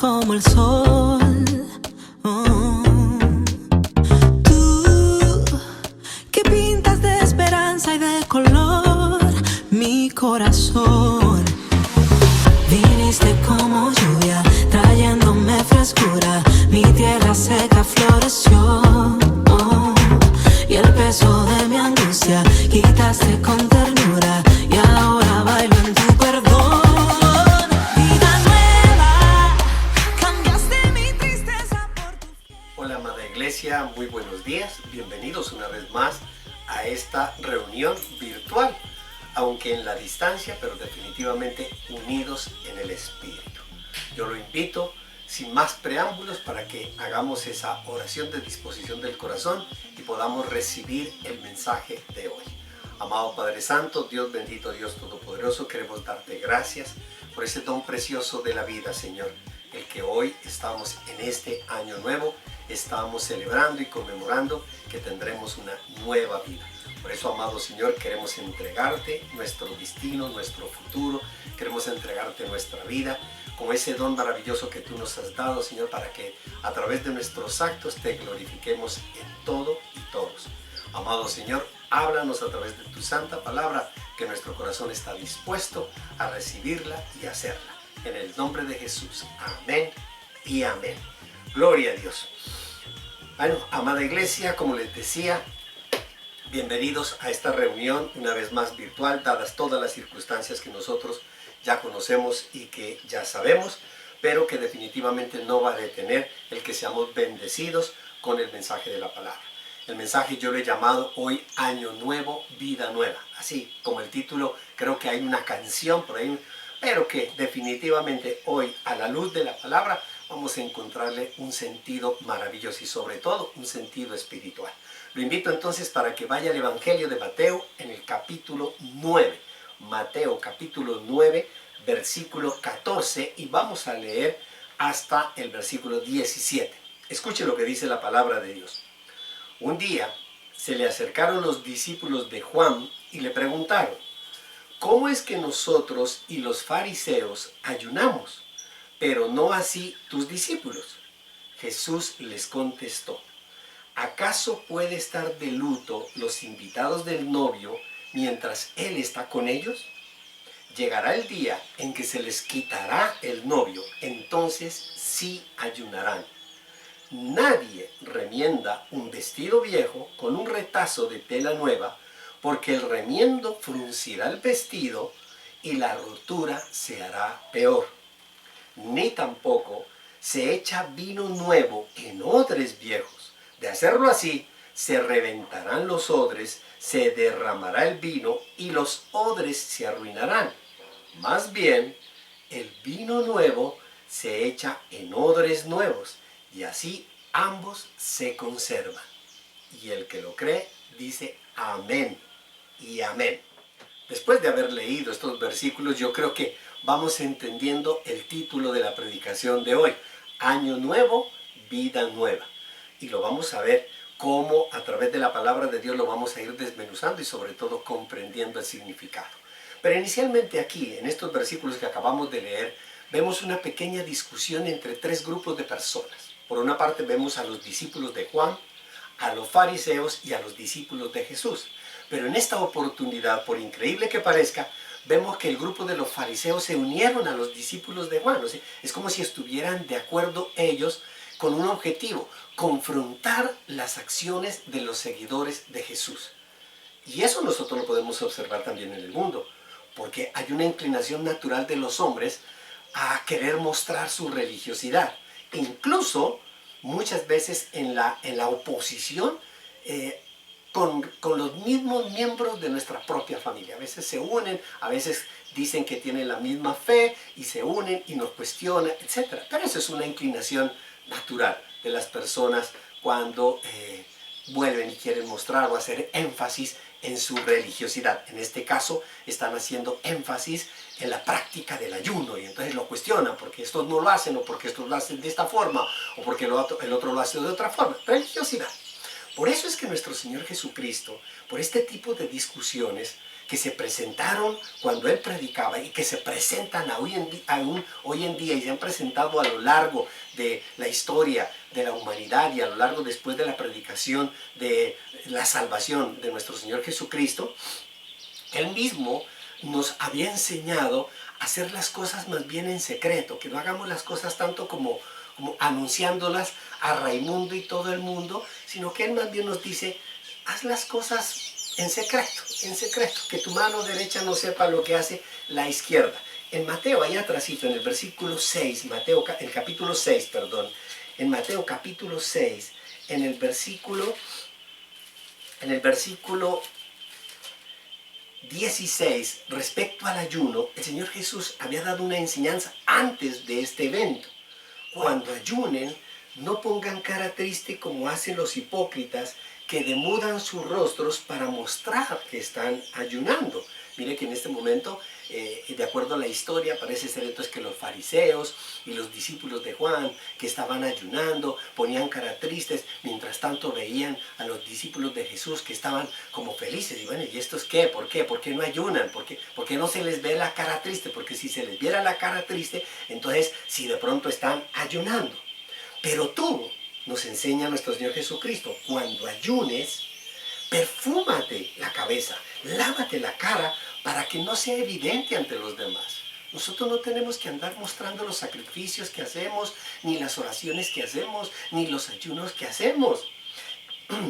como el sol. Oh. Tú que pintas de esperanza y de color mi corazón. Viniste como lluvia, trayéndome frescura. Mi tierra seca floreció. Oh. Y el peso de mi angustia quitaste con ternura. Y ahora bailo en tu perdón. Vida nueva, cambiaste mi tristeza por tu fiel. Hola amada iglesia, muy buenos días. Bienvenidos una vez más a esta reunión virtual, aunque en la distancia, pero definitivamente unidos en el Espíritu. Yo lo invito, sin más preámbulos, para que hagamos esa oración de disposición del corazón y podamos recibir el mensaje de hoy. Amado Padre Santo, Dios bendito, Dios Todopoderoso, queremos darte gracias por ese don precioso de la vida, Señor, el que hoy estamos en este año nuevo, estamos celebrando y conmemorando que tendremos una nueva vida. Por eso, amado Señor, queremos entregarte nuestro destino, nuestro futuro, queremos entregarte nuestra vida, con ese don maravilloso que tú nos has dado, Señor, para que a través de nuestros actos te glorifiquemos en todo y todos. Amado Señor, háblanos a través de tu santa palabra, que nuestro corazón está dispuesto a recibirla y hacerla. En el nombre de Jesús, amén y amén. Gloria a Dios. Bueno, amada iglesia, como les decía, bienvenidos a esta reunión una vez más virtual, dadas todas las circunstancias que nosotros ya conocemos y que ya sabemos, pero que definitivamente no va a detener el que seamos bendecidos con el mensaje de la palabra. El mensaje yo le he llamado hoy Año Nuevo, Vida Nueva. Así como el título, creo que hay una canción por ahí, pero que definitivamente hoy, a la luz de la palabra, vamos a encontrarle un sentido maravilloso y sobre todo un sentido espiritual. Lo invito entonces para que vaya al Evangelio de Mateo en el capítulo 9. Mateo capítulo 9, versículo 14, y vamos a leer hasta el versículo 17. Escuche lo que dice la palabra de Dios. Un día se le acercaron los discípulos de Juan y le preguntaron: ¿cómo es que nosotros y los fariseos ayunamos, pero no así tus discípulos? Jesús les contestó: ¿acaso puede estar de luto los invitados del novio mientras él está con ellos? Llegará el día en que se les quitará el novio, entonces sí ayunarán. Nadie remienda un vestido viejo con un retazo de tela nueva, porque el remiendo fruncirá el vestido y la rotura se hará peor. Ni tampoco se echa vino nuevo en odres viejos. De hacerlo así, se reventarán los odres, se derramará el vino y los odres se arruinarán. Más bien, el vino nuevo se echa en odres nuevos, y así ambos se conservan. Y el que lo cree dice amén y amén. Después de haber leído estos versículos, yo creo que vamos entendiendo el título de la predicación de hoy: Año Nuevo, Vida Nueva. Y lo vamos a ver cómo a través de la palabra de Dios lo vamos a ir desmenuzando y sobre todo comprendiendo el significado. Pero inicialmente aquí, en estos versículos que acabamos de leer, vemos una pequeña discusión entre tres grupos de personas. Por una parte vemos a los discípulos de Juan, a los fariseos y a los discípulos de Jesús. Pero en esta oportunidad, por increíble que parezca, vemos que el grupo de los fariseos se unieron a los discípulos de Juan. O sea, es como si estuvieran de acuerdo ellos con un objetivo: confrontar las acciones de los seguidores de Jesús. Y eso nosotros lo podemos observar también en el mundo, porque hay una inclinación natural de los hombres a querer mostrar su religiosidad, incluso muchas veces en la oposición con los mismos miembros de nuestra propia familia. A veces se unen, a veces dicen que tienen la misma fe y se unen y nos cuestionan, etc. Pero eso es una inclinación natural de las personas cuando vuelven y quieren mostrar o hacer énfasis en su religiosidad. En este caso están haciendo énfasis en la práctica del ayuno, y entonces lo cuestionan porque estos no lo hacen, o porque estos lo hacen de esta forma, o porque el otro lo hace de otra forma. Religiosidad. Por eso es que nuestro Señor Jesucristo, por este tipo de discusiones, que se presentaron cuando él predicaba y que se presentan aún hoy en día y se han presentado a lo largo de la historia de la humanidad y a lo largo después de la predicación de la salvación de nuestro Señor Jesucristo, él mismo nos había enseñado a hacer las cosas más bien en secreto, que no hagamos las cosas tanto como anunciándolas a Raimundo y todo el mundo, sino que él más bien nos dice, haz las cosas en secreto, que tu mano derecha no sepa lo que hace la izquierda. En Mateo, allá atrásito, en el versículo 6, el capítulo 6, perdón, en Mateo capítulo 6, en el versículo 16, respecto al ayuno, el Señor Jesús había dado una enseñanza antes de este evento. Cuando ayunen, no pongan cara triste como hacen los hipócritas, que demudan sus rostros para mostrar que están ayunando. Mire que en este momento, de acuerdo a la historia, parece ser entonces que los fariseos y los discípulos de Juan, que estaban ayunando, ponían cara tristes, mientras tanto veían a los discípulos de Jesús que estaban como felices. Y bueno, ¿y estos qué? ¿Por qué? ¿Por qué no ayunan? ¿Por qué no se les ve la cara triste? Porque si se les viera la cara triste, entonces si de pronto están ayunando. Pero tú, nos enseña nuestro Señor Jesucristo, cuando ayunes, perfúmate la cabeza, lávate la cara para que no sea evidente ante los demás. Nosotros no tenemos que andar mostrando los sacrificios que hacemos, ni las oraciones que hacemos, ni los ayunos que hacemos,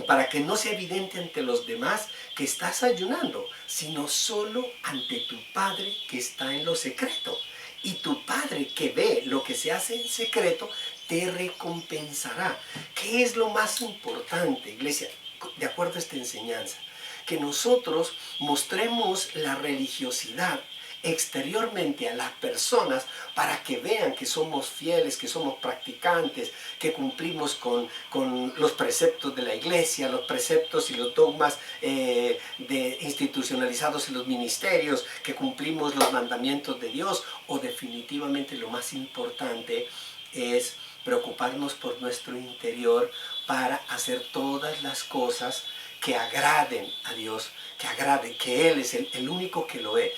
para que no sea evidente ante los demás que estás ayunando, sino solo ante tu Padre que está en lo secreto. Y tu Padre que ve lo que se hace en secreto, te recompensará. ¿Qué es lo más importante, iglesia, de acuerdo a esta enseñanza? Que nosotros mostremos la religiosidad exteriormente a las personas para que vean que somos fieles, que somos practicantes, que cumplimos con los preceptos de la iglesia, los preceptos y los dogmas institucionalizados en los ministerios, que cumplimos los mandamientos de Dios, o definitivamente lo más importante es preocuparnos por nuestro interior para hacer todas las cosas que agraden a Dios, que Él es el único que lo ve.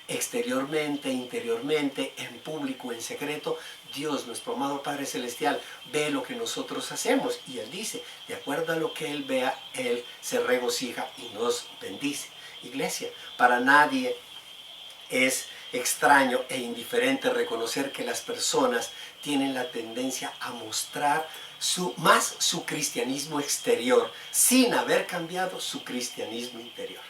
Exteriormente, interiormente, en público, en secreto, Dios, nuestro amado Padre Celestial, ve lo que nosotros hacemos y Él dice, de acuerdo a lo que Él vea, Él se regocija y nos bendice. Iglesia, para nadie es extraño e indiferente reconocer que las personas tienen la tendencia a mostrar más su cristianismo exterior sin haber cambiado su cristianismo interior.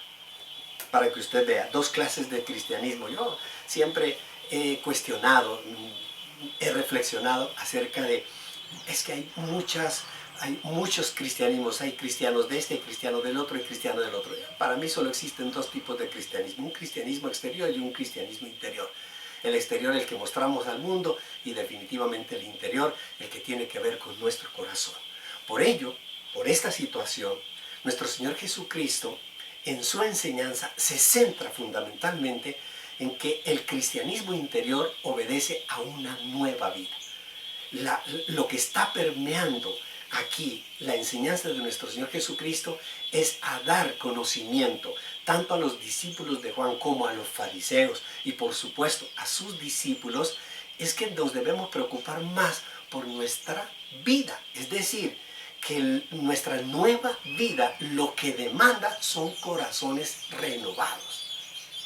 Para que usted vea, dos clases de cristianismo. Yo siempre he cuestionado, he reflexionado acerca de, es que hay muchos cristianismos, hay cristianos de este, hay cristiano del otro, hay cristiano del otro. Para mí solo existen dos tipos de cristianismo, un cristianismo exterior y un cristianismo interior. El exterior, el que mostramos al mundo, y definitivamente el interior, el que tiene que ver con nuestro corazón. Por ello, por esta situación, nuestro Señor Jesucristo, en su enseñanza, se centra fundamentalmente en que el cristianismo interior obedece a una nueva vida. Lo que está permeando aquí la enseñanza de nuestro Señor Jesucristo es a dar conocimiento tanto a los discípulos de Juan como a los fariseos y por supuesto a sus discípulos, es que nos debemos preocupar más por nuestra vida, es decir, que nuestra nueva vida lo que demanda son corazones renovados.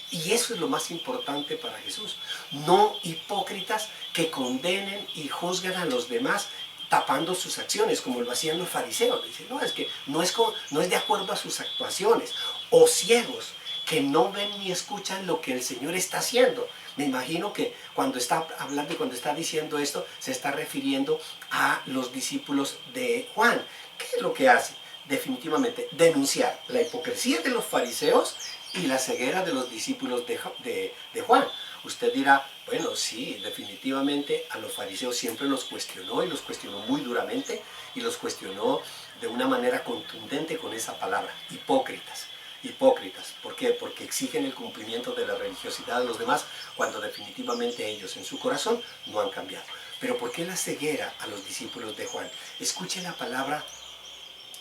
Y eso es lo más importante para Jesús. No hipócritas que condenen y juzgan a los demás tapando sus acciones, como lo hacían los fariseos. Dicen, no, es que no es de acuerdo a sus actuaciones. O ciegos que no ven ni escuchan lo que el Señor está haciendo. Me imagino que cuando está hablando y cuando está diciendo esto, se está refiriendo a los discípulos de Juan. ¿Qué es lo que hace? Definitivamente, denunciar la hipocresía de los fariseos y la ceguera de los discípulos de Juan. Usted dirá, bueno, sí, definitivamente a los fariseos siempre los cuestionó y los cuestionó muy duramente y los cuestionó de una manera contundente con esa palabra, hipócritas. Hipócritas, ¿por qué? Porque exigen el cumplimiento de la religiosidad de los demás cuando definitivamente ellos en su corazón no han cambiado. Pero ¿por qué la ceguera a los discípulos de Juan? Escuche la palabra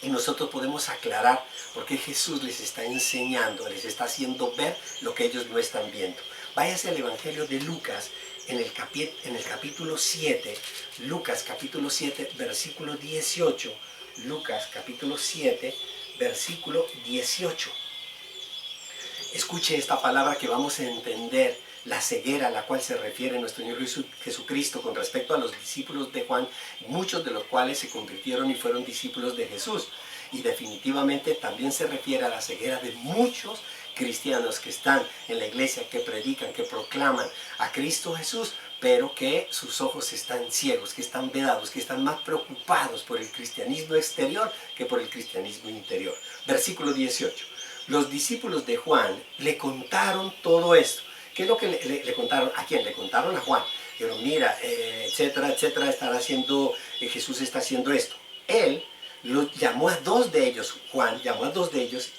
Y nosotros podemos aclarar por qué Jesús les está enseñando, les está haciendo ver lo que ellos no están viendo. Váyase al Evangelio de Lucas en el capítulo 7, Lucas capítulo 7, versículo 18. Lucas capítulo 7, versículo 18. Escuche esta palabra que vamos a entender la ceguera a la cual se refiere nuestro Señor Jesucristo con respecto a los discípulos de Juan, muchos de los cuales se convirtieron y fueron discípulos de Jesús. Y definitivamente también se refiere a la ceguera de muchos cristianos que están en la iglesia, que predican, que proclaman a Cristo Jesús, pero que sus ojos están ciegos, que están vedados, que están más preocupados por el cristianismo exterior que por el cristianismo interior. Versículo 18. Los discípulos de Juan le contaron todo esto. ¿Qué es lo que le contaron? ¿A quién? Le contaron a Juan. Dijeron, mira, etcétera, etcétera, Jesús está haciendo esto. Él llamó a dos de ellos, Juan llamó a dos de ellos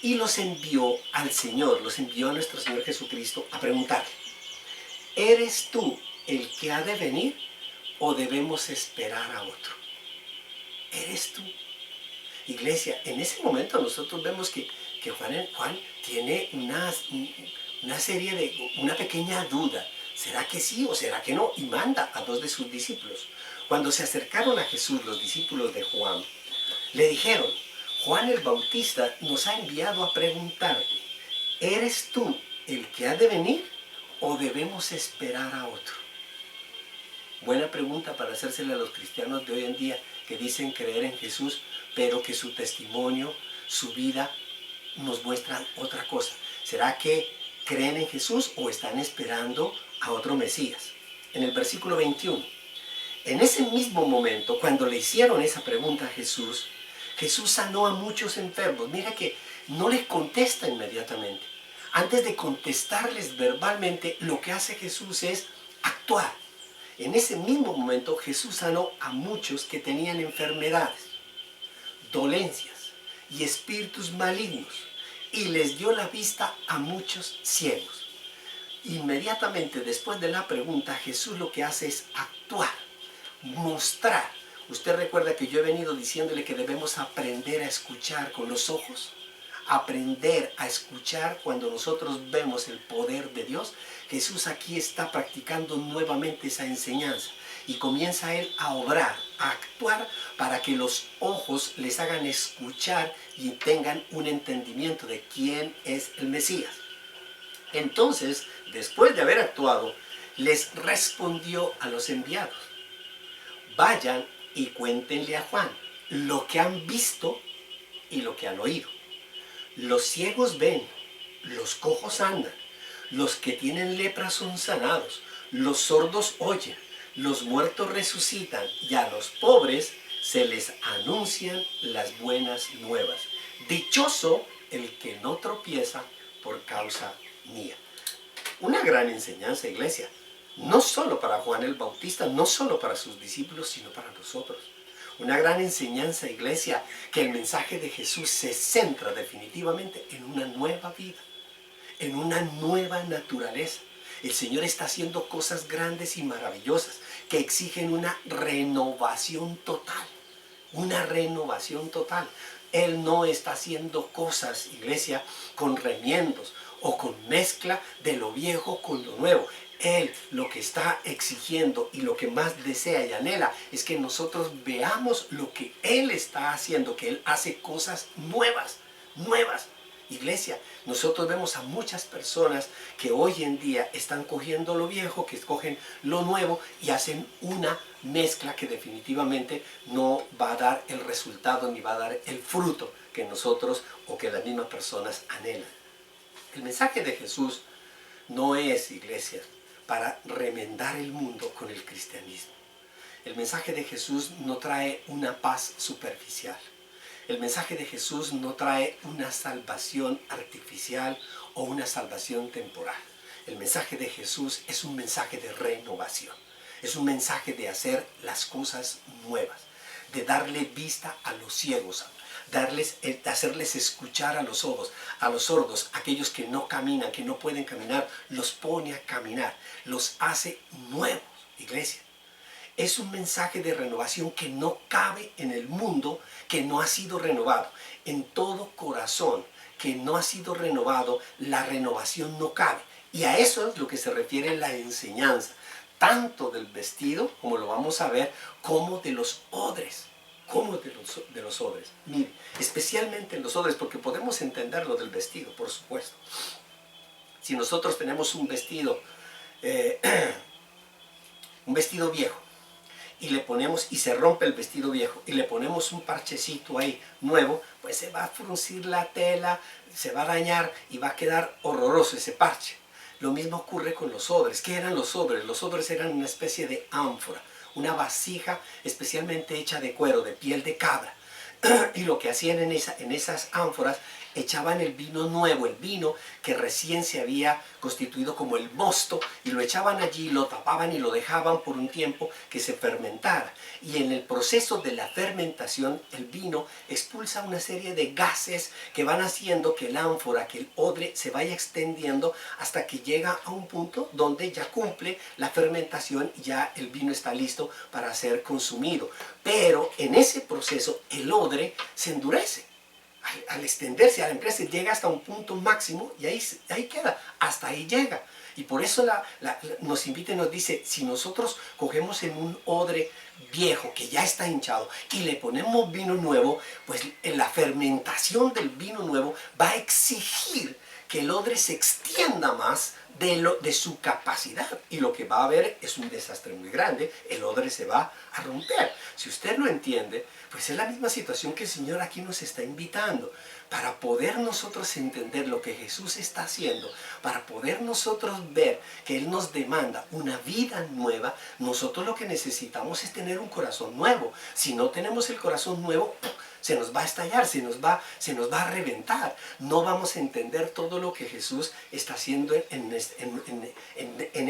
y los envió al Señor, los envió a nuestro Señor Jesucristo a preguntarle, ¿eres tú el que ha de venir o debemos esperar a otro? ¿Eres tú? Iglesia, en ese momento nosotros vemos que Juan tiene una pequeña duda. ¿Será que sí o será que no? Y manda a dos de sus discípulos. Cuando se acercaron a Jesús los discípulos de Juan, le dijeron, Juan el Bautista nos ha enviado a preguntarte, ¿eres tú el que ha de venir o debemos esperar a otro? Buena pregunta para hacérsela a los cristianos de hoy en día que dicen creer en Jesús, pero que su testimonio, su vida nos muestran otra cosa. ¿Será que creen en Jesús o están esperando a otro Mesías? En el versículo 21, en ese mismo momento, cuando le hicieron esa pregunta a Jesús, Jesús sanó a muchos enfermos. Mira que no les contesta inmediatamente. Antes de contestarles verbalmente, lo que hace Jesús es actuar. En ese mismo momento Jesús sanó a muchos que tenían enfermedades, dolencias y espíritus malignos y les dio la vista a muchos ciegos. Inmediatamente después de la pregunta, Jesús lo que hace es actuar, mostrar. Usted recuerda que yo he venido diciéndole que debemos aprender a escuchar con los ojos, aprender a escuchar cuando nosotros vemos el poder de Dios. Jesús aquí está practicando nuevamente esa enseñanza y comienza él a obrar, a actuar para que los ojos les hagan escuchar y tengan un entendimiento de quién es el Mesías. Entonces, después de haber actuado, les respondió a los enviados, vayan y cuéntenle a Juan lo que han visto y lo que han oído. Los ciegos ven, los cojos andan, los que tienen lepra son sanados, los sordos oyen, los muertos resucitan y a los pobres se les anuncian las buenas nuevas. Dichoso el que no tropieza por causa mía. Una gran enseñanza, iglesia, no solo para Juan el Bautista, no solo para sus discípulos, sino para nosotros. Una gran enseñanza, iglesia, que el mensaje de Jesús se centra definitivamente en una nueva vida, en una nueva naturaleza. El Señor está haciendo cosas grandes y maravillosas que exigen una renovación total, una renovación total. Él no está haciendo cosas, iglesia, con remiendos o con mezcla de lo viejo con lo nuevo. Él lo que está exigiendo y lo que más desea y anhela es que nosotros veamos lo que Él está haciendo, que Él hace cosas nuevas, nuevas. Iglesia, nosotros vemos a muchas personas que hoy en día están cogiendo lo viejo, que escogen lo nuevo y hacen una mezcla que definitivamente no va a dar el resultado ni va a dar el fruto que nosotros o que las mismas personas anhelan. El mensaje de Jesús no es, iglesia, para remendar el mundo con el cristianismo. El mensaje de Jesús no trae una paz superficial. El mensaje de Jesús no trae una salvación artificial o una salvación temporal. El mensaje de Jesús es un mensaje de renovación. Es un mensaje de hacer las cosas nuevas, de darle vista a los ciegos, de hacerles escuchar a los sordos, aquellos que no caminan, que no pueden caminar, los pone a caminar, los hace nuevos, iglesia. es un mensaje de renovación que no cabe en el mundo que no ha sido renovado. En todo corazón que no ha sido renovado, la renovación no cabe. Y a eso es lo que se refiere la enseñanza, tanto del vestido, como lo vamos a ver, como de los odres. Como de los odres. Mire, especialmente en los odres, porque podemos entender lo del vestido, por supuesto. Si nosotros tenemos un vestido viejo, y le ponemos, y se rompe el vestido viejo, y le ponemos un parchecito ahí nuevo, pues se va a fruncir la tela, se va a dañar y va a quedar horroroso ese parche. Lo mismo ocurre con los odres. ¿Qué eran los odres? Los odres eran una especie de ánfora, una vasija especialmente hecha de cuero, de piel de cabra. Y lo que hacían en esas ánforas, echaban el vino nuevo, el vino que recién se había constituido como el mosto, y lo echaban allí, lo tapaban y lo dejaban por un tiempo que se fermentara. Y en el proceso de la fermentación, el vino expulsa una serie de gases que van haciendo que el ánfora, que el odre, se vaya extendiendo hasta que llega a un punto donde ya cumple la fermentación y ya el vino está listo para ser consumido. Pero en ese proceso el odre se endurece. Al extenderse, al ampliarse, llega hasta un punto máximo y ahí queda, hasta ahí llega. Y por eso nos invita y nos dice, si nosotros cogemos en un odre viejo que ya está hinchado y le ponemos vino nuevo, pues la fermentación del vino nuevo va a exigir que el odre se extienda más de su capacidad, y lo que va a haber es un desastre muy grande. El odre se va a romper. Si usted lo entiende, pues es la misma situación que el Señor aquí nos está invitando. Para poder nosotros entender lo que Jesús está haciendo, para poder nosotros ver que Él nos demanda una vida nueva, nosotros lo que necesitamos es tener un corazón nuevo. Si no tenemos el corazón nuevo, se nos va a estallar, se nos va a reventar. No vamos a entender todo lo que Jesús está haciendo en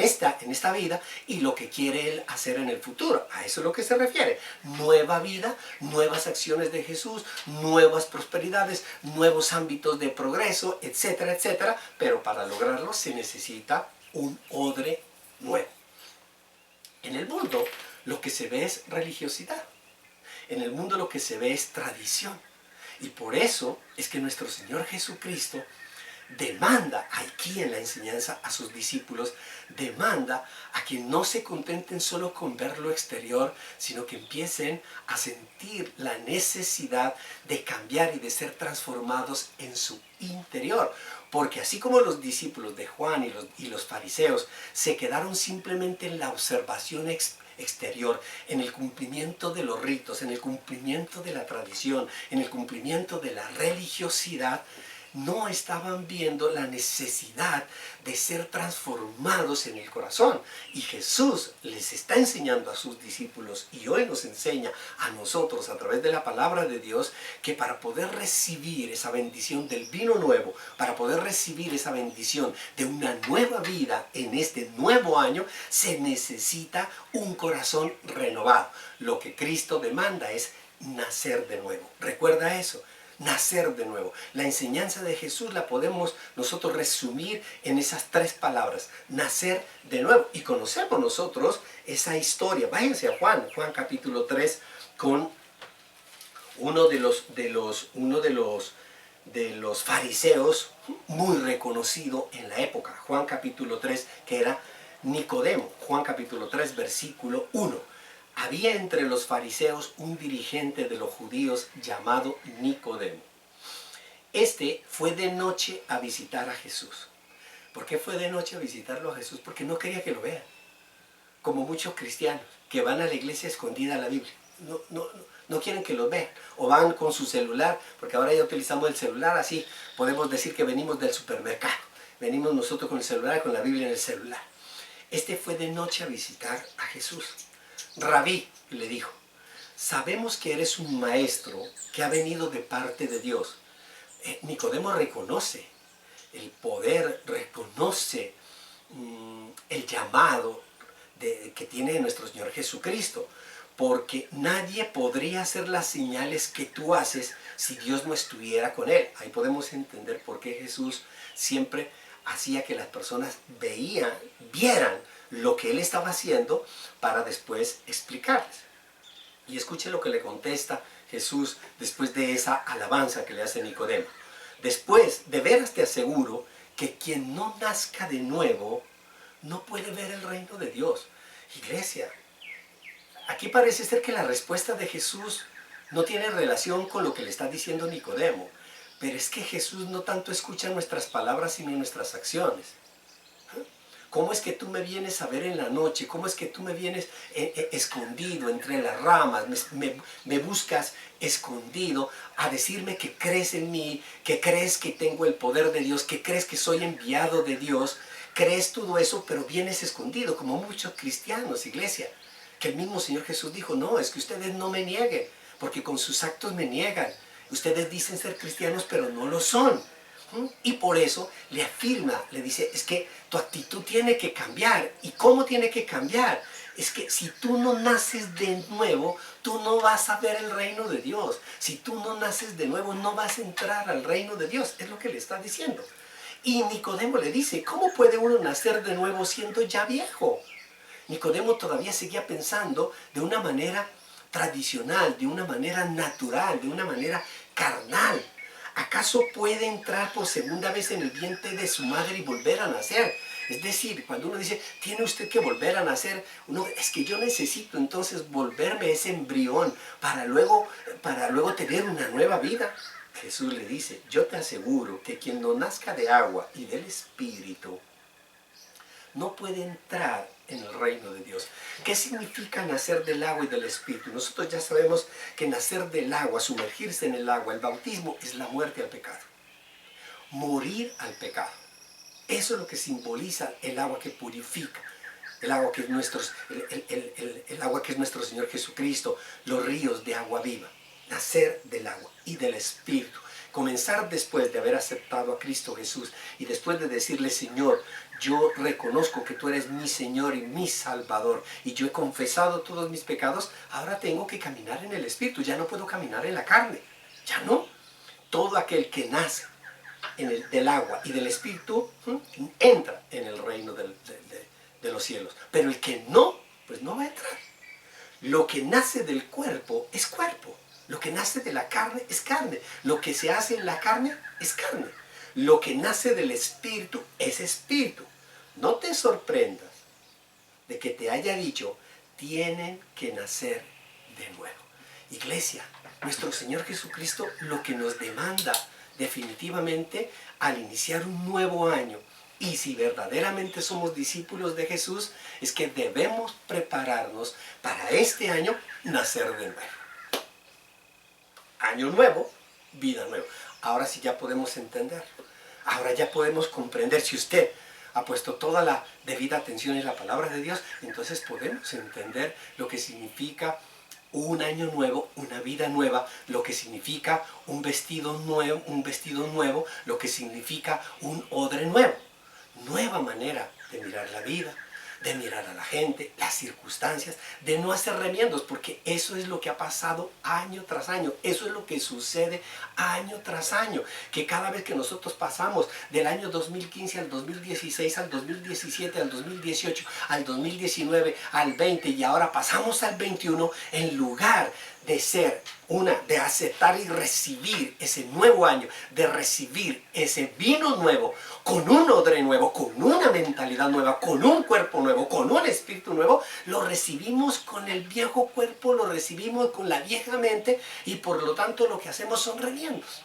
esta vida y lo que quiere Él hacer en el futuro. A eso es lo que se refiere. Nueva vida, nuevas acciones de Jesús, nuevas prosperidades, nuevos ámbitos de progreso, etcétera, etcétera. Pero para lograrlo se necesita un odre nuevo. En el mundo lo que se ve es religiosidad. En el mundo lo que se ve es tradición. Y por eso es que nuestro Señor Jesucristo demanda aquí en la enseñanza a sus discípulos, demanda a que no se contenten solo con ver lo exterior, sino que empiecen a sentir la necesidad de cambiar y de ser transformados en su interior. Porque así como los discípulos de Juan y los fariseos se quedaron simplemente en la observación exterior, en el cumplimiento de los ritos, en el cumplimiento de la tradición, en el cumplimiento de la religiosidad, no estaban viendo la necesidad de ser transformados en el corazón. Y Jesús les está enseñando a sus discípulos, y hoy nos enseña a nosotros a través de la palabra de Dios, que para poder recibir esa bendición del vino nuevo, para poder recibir esa bendición de una nueva vida en este nuevo año, se necesita un corazón renovado. Lo que Cristo demanda es nacer de nuevo. Recuerda eso. Nacer de nuevo. La enseñanza de Jesús la podemos nosotros resumir en esas tres palabras: nacer de nuevo. Y conocemos nosotros esa historia. Váyanse a Juan capítulo 3, con uno de los fariseos muy reconocido en la época. Juan capítulo 3, que era Nicodemo. Juan capítulo 3, versículo 1. Había entre los fariseos un dirigente de los judíos llamado Nicodemo. Este fue de noche a visitar a Jesús. ¿Por qué fue de noche a visitarlo a Jesús? Porque no quería que lo vean. Como muchos cristianos que van a la iglesia escondida a la Biblia. No quieren que lo vean. O van con su celular, porque ahora ya utilizamos el celular así. Podemos decir que venimos del supermercado. Venimos nosotros con el celular, con la Biblia en el celular. Este fue de noche a visitar a Jesús. Rabí, le dijo, sabemos que eres un maestro que ha venido de parte de Dios. Nicodemo reconoce el poder, reconoce el llamado que tiene nuestro Señor Jesucristo, porque nadie podría hacer las señales que tú haces si Dios no estuviera con él. Ahí podemos entender por qué Jesús siempre hacía que las personas vieran lo que él estaba haciendo para después explicarles. Y escuche lo que le contesta Jesús después de esa alabanza que le hace Nicodemo. Después, de veras te aseguro que quien no nazca de nuevo no puede ver el reino de Dios. Iglesia, aquí parece ser que la respuesta de Jesús no tiene relación con lo que le está diciendo Nicodemo. Pero es que Jesús no tanto escucha nuestras palabras, sino nuestras acciones. ¿Cómo es que tú me vienes a ver en la noche? ¿Cómo es que tú me vienes escondido entre las ramas? Me buscas escondido a decirme que crees en mí, que crees que tengo el poder de Dios, que crees que soy enviado de Dios. Crees todo eso, pero vienes escondido, como muchos cristianos, iglesia. Que el mismo Señor Jesús dijo, no, es que ustedes no me nieguen, porque con sus actos me niegan. Ustedes dicen ser cristianos, pero no lo son. Y por eso le afirma, le dice, es que tu actitud tiene que cambiar. ¿Y cómo tiene que cambiar? Es que si tú no naces de nuevo, tú no vas a ver el reino de Dios. Si tú no naces de nuevo, no vas a entrar al reino de Dios. Es lo que le está diciendo. Y Nicodemo le dice, ¿cómo puede uno nacer de nuevo siendo ya viejo? Nicodemo todavía seguía pensando de una manera tradicional, de una manera natural, de una manera carnal. ¿Acaso puede entrar por segunda vez en el vientre de su madre y volver a nacer? Es decir, cuando uno dice, tiene usted que volver a nacer, uno, es que yo necesito entonces volverme ese embrión para luego tener una nueva vida. Jesús le dice, yo te aseguro que quien no nazca de agua y del Espíritu no puede entrar en el reino de Dios. ¿Qué significa nacer del agua y del Espíritu? Nosotros ya sabemos que nacer del agua, sumergirse en el agua, el bautismo es la muerte al pecado. Morir al pecado. Eso es lo que simboliza el agua que purifica. El agua que es el agua que es nuestro Señor Jesucristo, los ríos de agua viva. Nacer del agua y del Espíritu. Comenzar después de haber aceptado a Cristo Jesús y después de decirle, Señor, yo reconozco que tú eres mi Señor y mi Salvador y yo he confesado todos mis pecados, ahora tengo que caminar en el Espíritu, ya no puedo caminar en la carne, ya no. Todo aquel que nace del agua y del Espíritu entra en el reino de los cielos, pero el que no, pues no va a entrar. Lo que nace del cuerpo es cuerpo. Lo que nace de la carne es carne. Lo que se hace en la carne es carne. Lo que nace del Espíritu es Espíritu. No te sorprendas de que te haya dicho, tienen que nacer de nuevo. Iglesia, nuestro Señor Jesucristo lo que nos demanda definitivamente al iniciar un nuevo año, y si verdaderamente somos discípulos de Jesús, es que debemos prepararnos para este año nacer de nuevo. Año nuevo, vida nueva. Ahora sí ya podemos entender. Ahora ya podemos comprender. Si usted ha puesto toda la debida atención en la palabra de Dios, entonces podemos entender lo que significa un año nuevo, una vida nueva, lo que significa un vestido nuevo, lo que significa un odre nuevo. Nueva manera de mirar la vida, de mirar a la gente, las circunstancias, de no hacer remiendos, porque eso es lo que ha pasado año tras año, eso es lo que sucede año tras año, que cada vez que nosotros pasamos del año 2015 al 2016, al 2017, al 2018, al 2019, al 20 y ahora pasamos al 21, en lugar de aceptar y recibir ese nuevo año, de recibir ese vino nuevo, con un odre nuevo, con una mentalidad nueva, con un cuerpo nuevo, con un espíritu nuevo, lo recibimos con el viejo cuerpo, lo recibimos con la vieja mente y por lo tanto lo que hacemos son remiendos.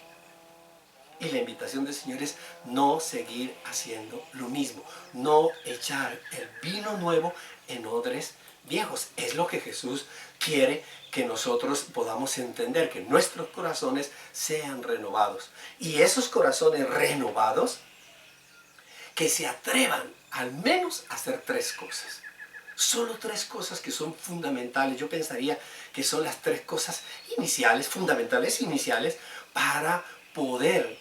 Y la invitación del Señor es no seguir haciendo lo mismo, no echar el vino nuevo en odres viejos. Es lo que Jesús quiere que nosotros podamos entender, que nuestros corazones sean renovados. Y esos corazones renovados, que se atrevan al menos a hacer tres cosas. Solo tres cosas que son fundamentales. Yo pensaría que son las tres cosas iniciales, fundamentales iniciales, para poder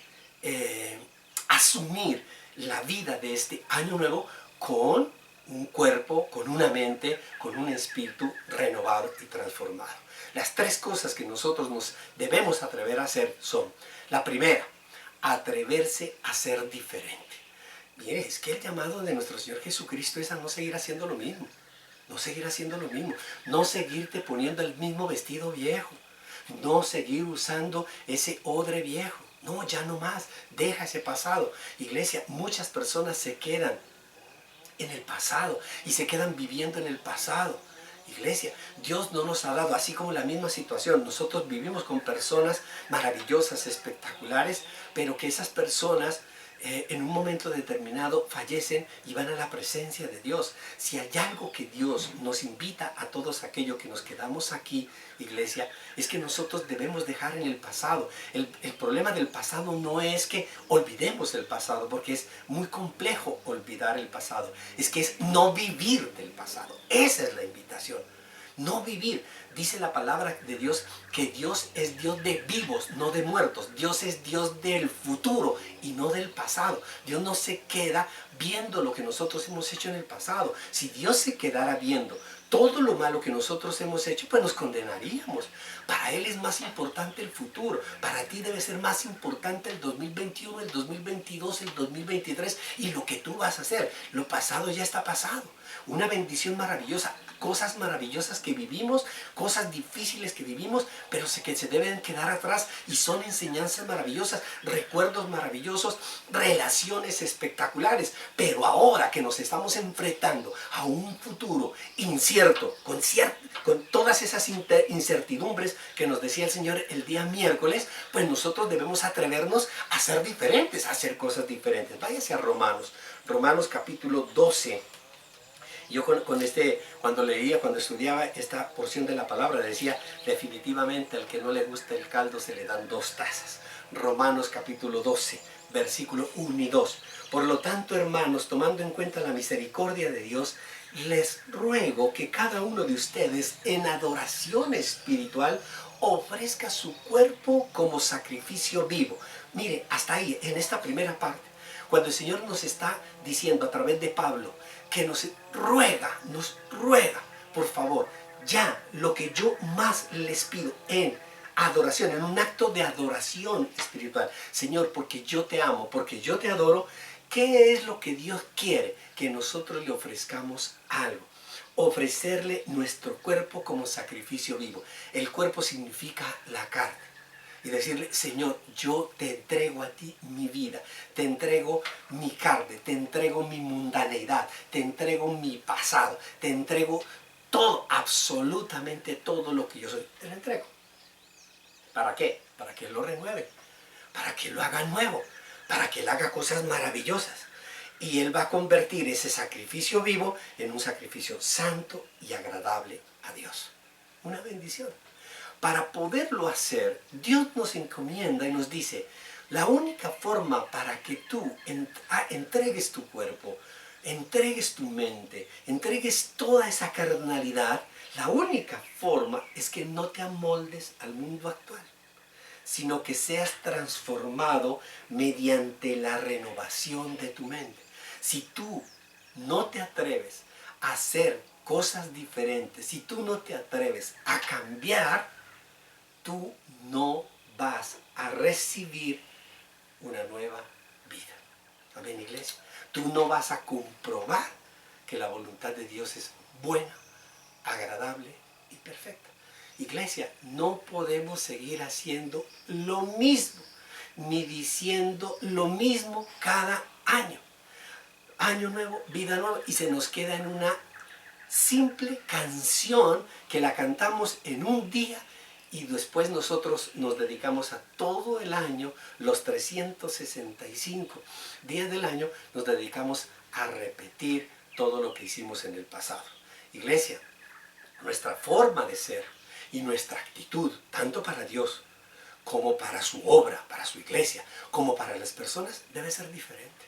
asumir la vida de este año nuevo con un cuerpo, con una mente, con un espíritu renovado y transformado. Las tres cosas que nosotros nos debemos atrever a hacer son: la primera, atreverse a ser diferente. Mire, es que el llamado de nuestro Señor Jesucristo es a no seguir haciendo lo mismo. No seguir haciendo lo mismo. No seguirte poniendo el mismo vestido viejo. No seguir usando ese odre viejo. No, ya no más. Deja ese pasado. Iglesia, muchas personas se quedan en el pasado y se quedan viviendo en el pasado. Iglesia, Dios no nos ha dado, así como la misma situación, nosotros vivimos con personas maravillosas, espectaculares, pero que esas personas en un momento determinado fallecen y van a la presencia de Dios. Si hay algo que Dios nos invita a todos aquellos que nos quedamos aquí, iglesia, es que nosotros debemos dejar en el pasado. El problema del pasado no es que olvidemos el pasado, porque es muy complejo olvidar el pasado. Es que es no vivir del pasado. Esa es la invitación. No vivir. Dice la palabra de Dios que Dios es Dios de vivos, no de muertos. Dios es Dios del futuro y no del pasado. Dios no se queda viendo lo que nosotros hemos hecho en el pasado. Si Dios se quedara viendo todo lo malo que nosotros hemos hecho, pues nos condenaríamos. Para Él es más importante el futuro. Para ti debe ser más importante el 2021, el 2022, el 2023 y lo que tú vas a hacer. Lo pasado ya está pasado. Una bendición maravillosa. Cosas maravillosas que vivimos, cosas difíciles que vivimos, pero que se deben quedar atrás y son enseñanzas maravillosas, recuerdos maravillosos, relaciones espectaculares. Pero ahora que nos estamos enfrentando a un futuro incierto, con todas esas incertidumbres que nos decía el Señor el día miércoles, pues nosotros debemos atrevernos a ser diferentes, a hacer cosas diferentes. Váyase a Romanos capítulo 12. Yo cuando estudiaba esta porción de la palabra, decía, definitivamente al que no le gusta el caldo se le dan 2 tazas. Romanos capítulo 12, versículo 1 y 2. Por lo tanto, hermanos, tomando en cuenta la misericordia de Dios, les ruego que cada uno de ustedes en adoración espiritual ofrezca su cuerpo como sacrificio vivo. Mire, hasta ahí, en esta primera parte, cuando el Señor nos está diciendo a través de Pablo, que nos ruega, por favor, ya lo que yo más les pido en adoración, en un acto de adoración espiritual. Señor, porque yo te amo, porque yo te adoro, ¿qué es lo que Dios quiere? Que nosotros le ofrezcamos algo. Ofrecerle nuestro cuerpo como sacrificio vivo. El cuerpo significa la carne. Y decirle, Señor, yo te entrego a ti mi vida, te entrego mi carne, te entrego mi mundaneidad, te entrego mi pasado, te entrego todo, absolutamente todo lo que yo soy, te lo entrego. ¿Para qué? Para que Él lo renueve, para que lo haga nuevo, para que Él haga cosas maravillosas. Y Él va a convertir ese sacrificio vivo en un sacrificio santo y agradable a Dios. Una bendición. Para poderlo hacer, Dios nos encomienda y nos dice, la única forma para que tú entregues tu cuerpo, entregues tu mente, entregues toda esa carnalidad, la única forma es que no te amoldes al mundo actual, sino que seas transformado mediante la renovación de tu mente. Si tú no te atreves a hacer cosas diferentes, si tú no te atreves a cambiar, tú no vas a recibir una nueva vida. Amén, iglesia. Tú no vas a comprobar que la voluntad de Dios es buena, agradable y perfecta. Iglesia, no podemos seguir haciendo lo mismo, ni diciendo lo mismo cada año. Año nuevo, vida nueva, y se nos queda en una simple canción que la cantamos en un día y después nosotros nos dedicamos a todo el año, los 365 días del año, nos dedicamos a repetir todo lo que hicimos en el pasado. Iglesia, nuestra forma de ser y nuestra actitud, tanto para Dios como para su obra, para su iglesia, como para las personas, debe ser diferente.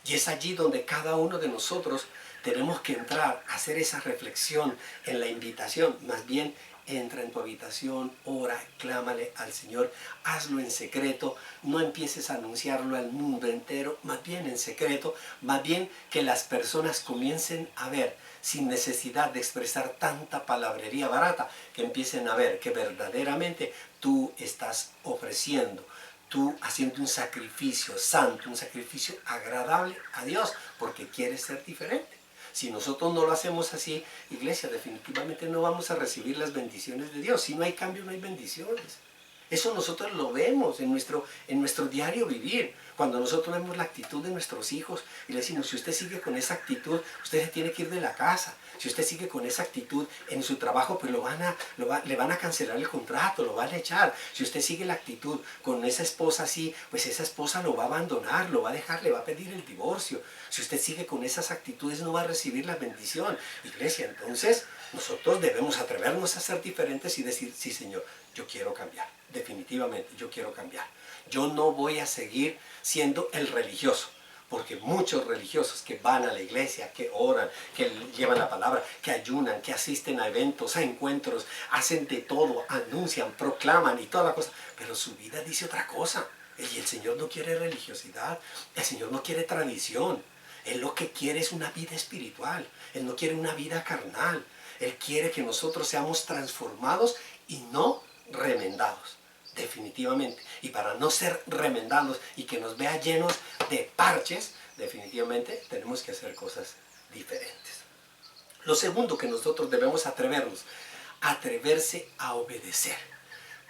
Y es allí donde cada uno de nosotros tenemos que entrar a hacer esa reflexión en la invitación. Más bien, entra en tu habitación, ora, clámale al Señor, hazlo en secreto, no empieces a anunciarlo al mundo entero, más bien en secreto, más bien que las personas comiencen a ver, sin necesidad de expresar tanta palabrería barata, que empiecen a ver que verdaderamente tú estás ofreciendo tú haciendo un sacrificio santo, un sacrificio agradable a Dios, porque quieres ser diferente. Si nosotros no lo hacemos así, iglesia, definitivamente no vamos a recibir las bendiciones de Dios. Si no hay cambio, no hay bendiciones. Eso nosotros lo vemos en nuestro diario vivir. Cuando nosotros vemos la actitud de nuestros hijos y le decimos, si usted sigue con esa actitud, usted se tiene que ir de la casa. Si usted sigue con esa actitud en su trabajo, pues le van a cancelar el contrato, lo van a echar. Si usted sigue la actitud con esa esposa así, pues esa esposa lo va a abandonar, lo va a dejar, le va a pedir el divorcio. Si usted sigue con esas actitudes, no va a recibir la bendición. Iglesia, entonces nosotros debemos atrevernos a ser diferentes y decir, sí, Señor, yo quiero cambiar. Definitivamente, yo quiero cambiar. Yo no voy a seguir siendo el religioso, porque muchos religiosos que van a la iglesia, que oran, que llevan la palabra, que ayunan, que asisten a eventos, a encuentros, hacen de todo, anuncian, proclaman y toda la cosa, pero su vida dice otra cosa. Y el Señor no quiere religiosidad, el Señor no quiere tradición. Él lo que quiere es una vida espiritual, Él no quiere una vida carnal. Él quiere que nosotros seamos transformados y no remendados. Definitivamente. Y para no ser remendados y que nos vea llenos de parches, definitivamente tenemos que hacer cosas diferentes. Lo segundo que nosotros debemos atreverse a obedecer.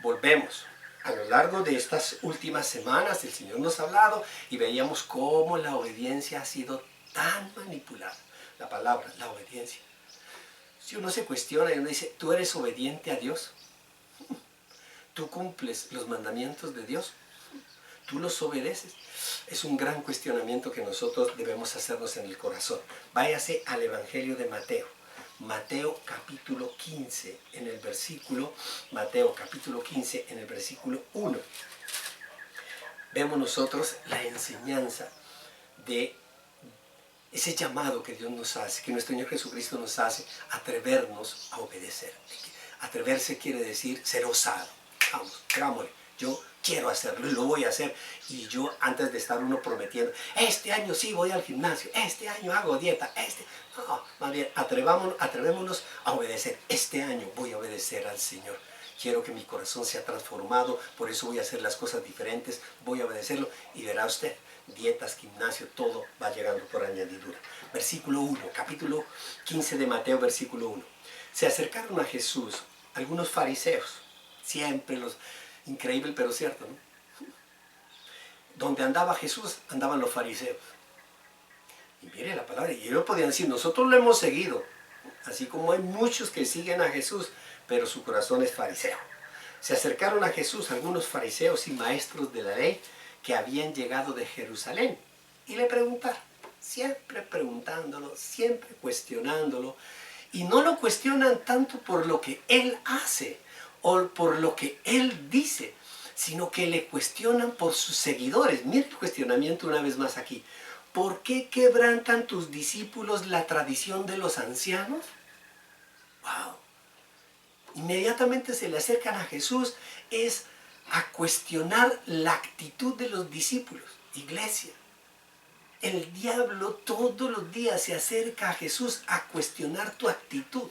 Volvemos. A lo largo de estas últimas semanas el Señor nos ha hablado y veíamos cómo la obediencia ha sido tan manipulada. La palabra, la obediencia. Si uno se cuestiona y uno dice, ¿tú eres obediente a Dios? ¿Tú cumples los mandamientos de Dios? ¿Tú los obedeces? Es un gran cuestionamiento que nosotros debemos hacernos en el corazón. Váyase al Evangelio de Mateo. Mateo capítulo 15, en el versículo 1. Vemos nosotros la enseñanza de ese llamado que Dios nos hace, que nuestro Señor Jesucristo nos hace, atrevernos a obedecer. Atreverse quiere decir ser osado. Vamos, hagámosle. Yo quiero hacerlo y lo voy a hacer. Y yo, antes de estar uno prometiendo, este año sí voy al gimnasio, este año hago dieta, no, más bien, atrevémonos a obedecer. Este año voy a obedecer al Señor. Quiero que mi corazón sea transformado, por eso voy a hacer las cosas diferentes, voy a obedecerlo. Y verá usted, dietas, gimnasio, todo va llegando por añadidura. Versículo 1, capítulo 15 de Mateo, versículo 1. Se acercaron a Jesús algunos fariseos. Siempre increíble pero cierto, ¿no? Donde andaba Jesús, andaban los fariseos. Y mire la palabra, y ellos podían decir, nosotros lo hemos seguido. Así como hay muchos que siguen a Jesús, pero su corazón es fariseo. Se acercaron a Jesús algunos fariseos y maestros de la ley que habían llegado de Jerusalén. Y le preguntaron, siempre preguntándolo, siempre cuestionándolo. Y no lo cuestionan tanto por lo que Él hace, o por lo que Él dice, sino que le cuestionan por sus seguidores. Mira el cuestionamiento una vez más aquí. ¿Por qué quebrantan tus discípulos la tradición de los ancianos? ¡Wow! Inmediatamente se le acercan a Jesús, es a cuestionar la actitud de los discípulos. Iglesia, el diablo todos los días se acerca a Jesús a cuestionar tu actitud.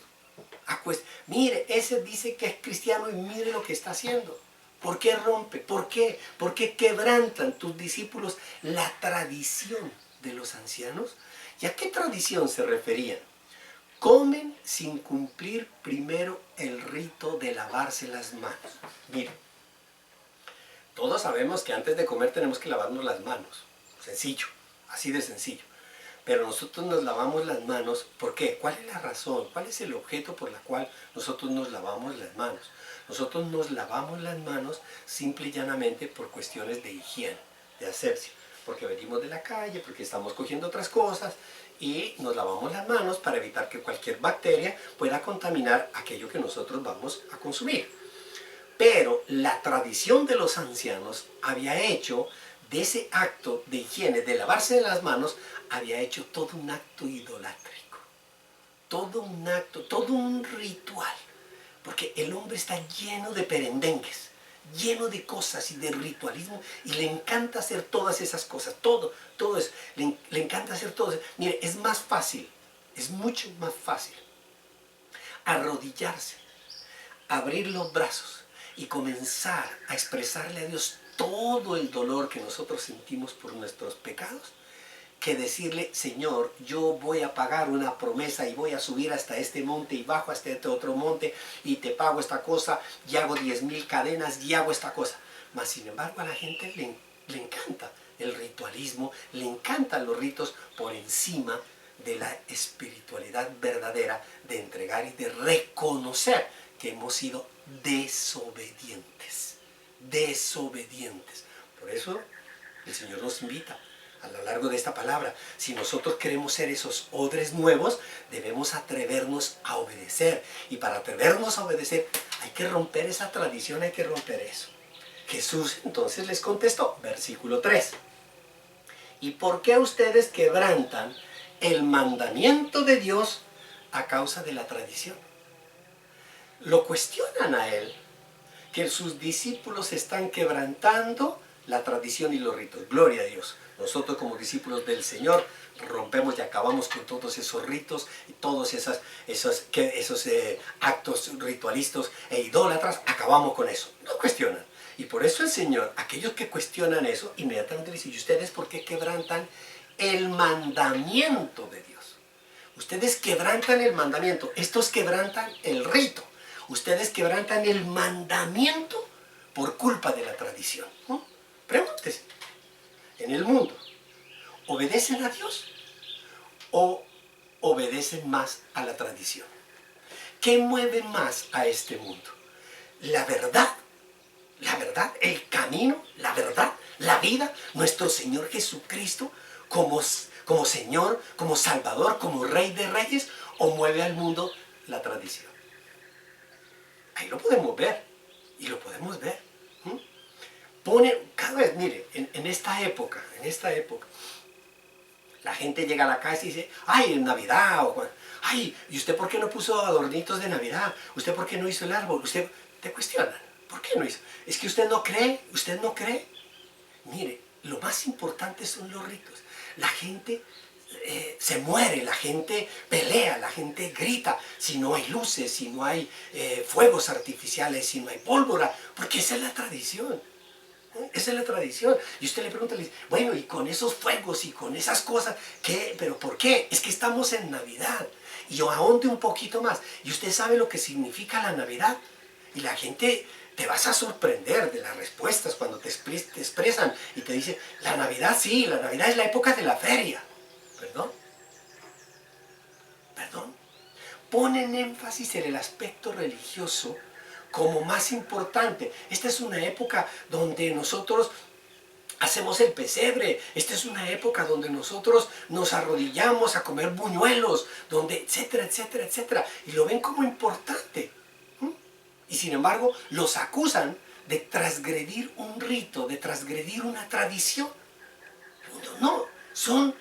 Mire, ese dice que es cristiano y mire lo que está haciendo. ¿Por qué rompe? ¿Por qué? ¿Por qué quebrantan tus discípulos la tradición de los ancianos? ¿Y a qué tradición se referían? Comen sin cumplir primero el rito de lavarse las manos. Mire, todos sabemos que antes de comer tenemos que lavarnos las manos. Sencillo, así de sencillo. Pero nosotros nos lavamos las manos, ¿por qué? ¿Cuál es la razón? ¿Cuál es el objeto por la cual nosotros nos lavamos las manos? Nosotros nos lavamos las manos simple y llanamente por cuestiones de higiene, de asepsia. Porque venimos de la calle, porque estamos cogiendo otras cosas y nos lavamos las manos para evitar que cualquier bacteria pueda contaminar aquello que nosotros vamos a consumir. Pero la tradición de los ancianos había hecho de ese acto de higiene, de lavarse las manos, había hecho todo un acto idolátrico, todo un acto, todo un ritual, porque el hombre está lleno de perendengues, lleno de cosas y de ritualismo, y le encanta hacer todas esas cosas, todo eso, le encanta hacer todo eso. Mire, es más fácil, es mucho más fácil arrodillarse, abrir los brazos y comenzar a expresarle a Dios todo el dolor que nosotros sentimos por nuestros pecados, que decirle, Señor, yo voy a pagar una promesa y voy a subir hasta este monte y bajo hasta este otro monte y te pago esta cosa y hago 10,000 cadenas y hago esta cosa. Mas sin embargo a la gente le encanta el ritualismo, le encantan los ritos por encima de la espiritualidad verdadera, de entregar y de reconocer que hemos sido desobedientes. Desobedientes. Por eso el Señor nos invita a lo largo de esta palabra. Si nosotros queremos ser esos odres nuevos, debemos atrevernos a obedecer. Y para atrevernos a obedecer, hay que romper esa tradición, hay que romper eso. Jesús entonces les contestó, versículo 3. ¿Y por qué ustedes quebrantan el mandamiento de Dios a causa de la tradición? Lo cuestionan a él, que sus discípulos están quebrantando la tradición y los ritos. Gloria a Dios. Nosotros como discípulos del Señor rompemos y acabamos con todos esos ritos y todos esos actos ritualistas e idólatras. Acabamos con eso. No cuestionan. Y por eso el Señor, aquellos que cuestionan eso, inmediatamente dicen, ¿y ustedes por qué quebrantan el mandamiento de Dios? Ustedes quebrantan el mandamiento. Estos quebrantan el rito. Ustedes quebrantan el mandamiento por culpa de la tradición. ¿No? Pregúntese. En el mundo, ¿obedecen a Dios o obedecen más a la tradición? ¿Qué mueve más a este mundo? ¿La verdad, el camino, la verdad, la vida, nuestro Señor Jesucristo como Señor, como Salvador, como Rey de Reyes, o mueve al mundo la tradición? Ahí lo podemos ver, y lo podemos ver. Cada vez, mire, en esta época, la gente llega a la casa y dice, ay, en Navidad, ay, ¿y usted por qué no puso adornitos de Navidad? ¿Usted por qué no hizo el árbol? Usted te cuestiona, ¿por qué no hizo? ¿Es que usted no cree? ¿Usted no cree? Mire, lo más importante son los ritos. La gente se muere, la gente pelea, la gente grita, si no hay luces, si no hay fuegos artificiales, si no hay pólvora, porque esa es la tradición. Esa es la tradición. Y usted le pregunta, le dice, bueno, y con esos fuegos y con esas cosas, ¿qué? ¿Pero por qué? Es que estamos en Navidad. Y yo ahonde un poquito más. Y usted sabe lo que significa la Navidad. Y la gente, te vas a sorprender de las respuestas cuando te expresan y te dicen, la Navidad sí, la Navidad es la época de la feria. ¿Perdón? ¿Perdón? Ponen énfasis en el aspecto religioso como más importante. Esta es una época donde nosotros hacemos el pesebre. Esta es una época donde nosotros nos arrodillamos a comer buñuelos, donde etcétera, etcétera, etcétera. Y lo ven como importante. Y sin embargo, los acusan de transgredir un rito, de transgredir una tradición. No, son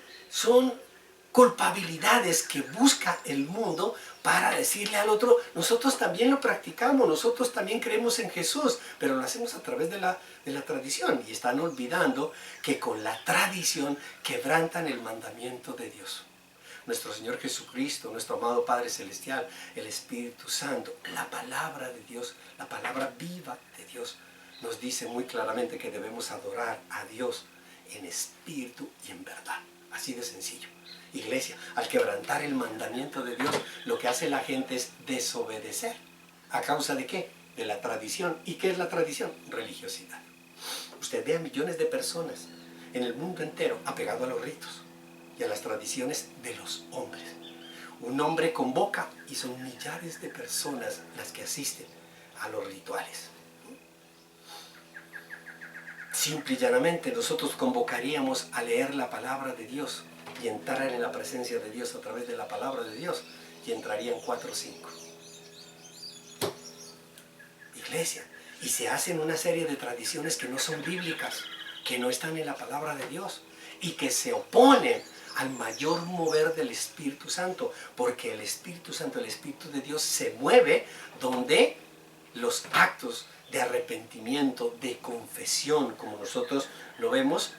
culpabilidades que busca el mundo para decirle al otro, nosotros también lo practicamos, nosotros también creemos en Jesús, pero lo hacemos a través de la tradición. Y están olvidando que con la tradición quebrantan el mandamiento de Dios. Nuestro Señor Jesucristo, nuestro amado Padre Celestial, el Espíritu Santo, la palabra de Dios, la palabra viva de Dios, nos dice muy claramente que debemos adorar a Dios en espíritu y en verdad. Así de sencillo. Iglesia, al quebrantar el mandamiento de Dios, lo que hace la gente es desobedecer. ¿A causa de qué? De la tradición. ¿Y qué es la tradición? Religiosidad. Usted ve a millones de personas en el mundo entero apegado a los ritos y a las tradiciones de los hombres. Un hombre convoca y son millares de personas las que asisten a los rituales. Simple y llanamente nosotros convocaríamos a leer la palabra de Dios y entrar en la presencia de Dios a través de la palabra de Dios, y entrarían 4 o 5. Iglesia, y se hacen una serie de tradiciones que no son bíblicas, que no están en la palabra de Dios, y que se oponen al mayor mover del Espíritu Santo, porque el Espíritu Santo, el Espíritu de Dios se mueve donde los actos de arrepentimiento, de confesión, como nosotros lo vemos,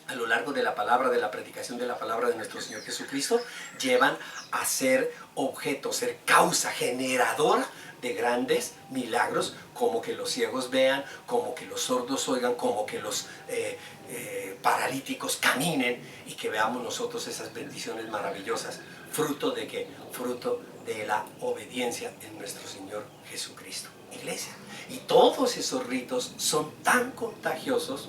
a lo largo de la palabra, de la predicación de la palabra de nuestro Señor Jesucristo, llevan a ser objeto, ser causa generadora de grandes milagros, como que los ciegos vean, como que los sordos oigan, como que los paralíticos caminen, y que veamos nosotros esas bendiciones maravillosas, fruto de la obediencia en nuestro Señor Jesucristo. Iglesia, y todos esos ritos son tan contagiosos,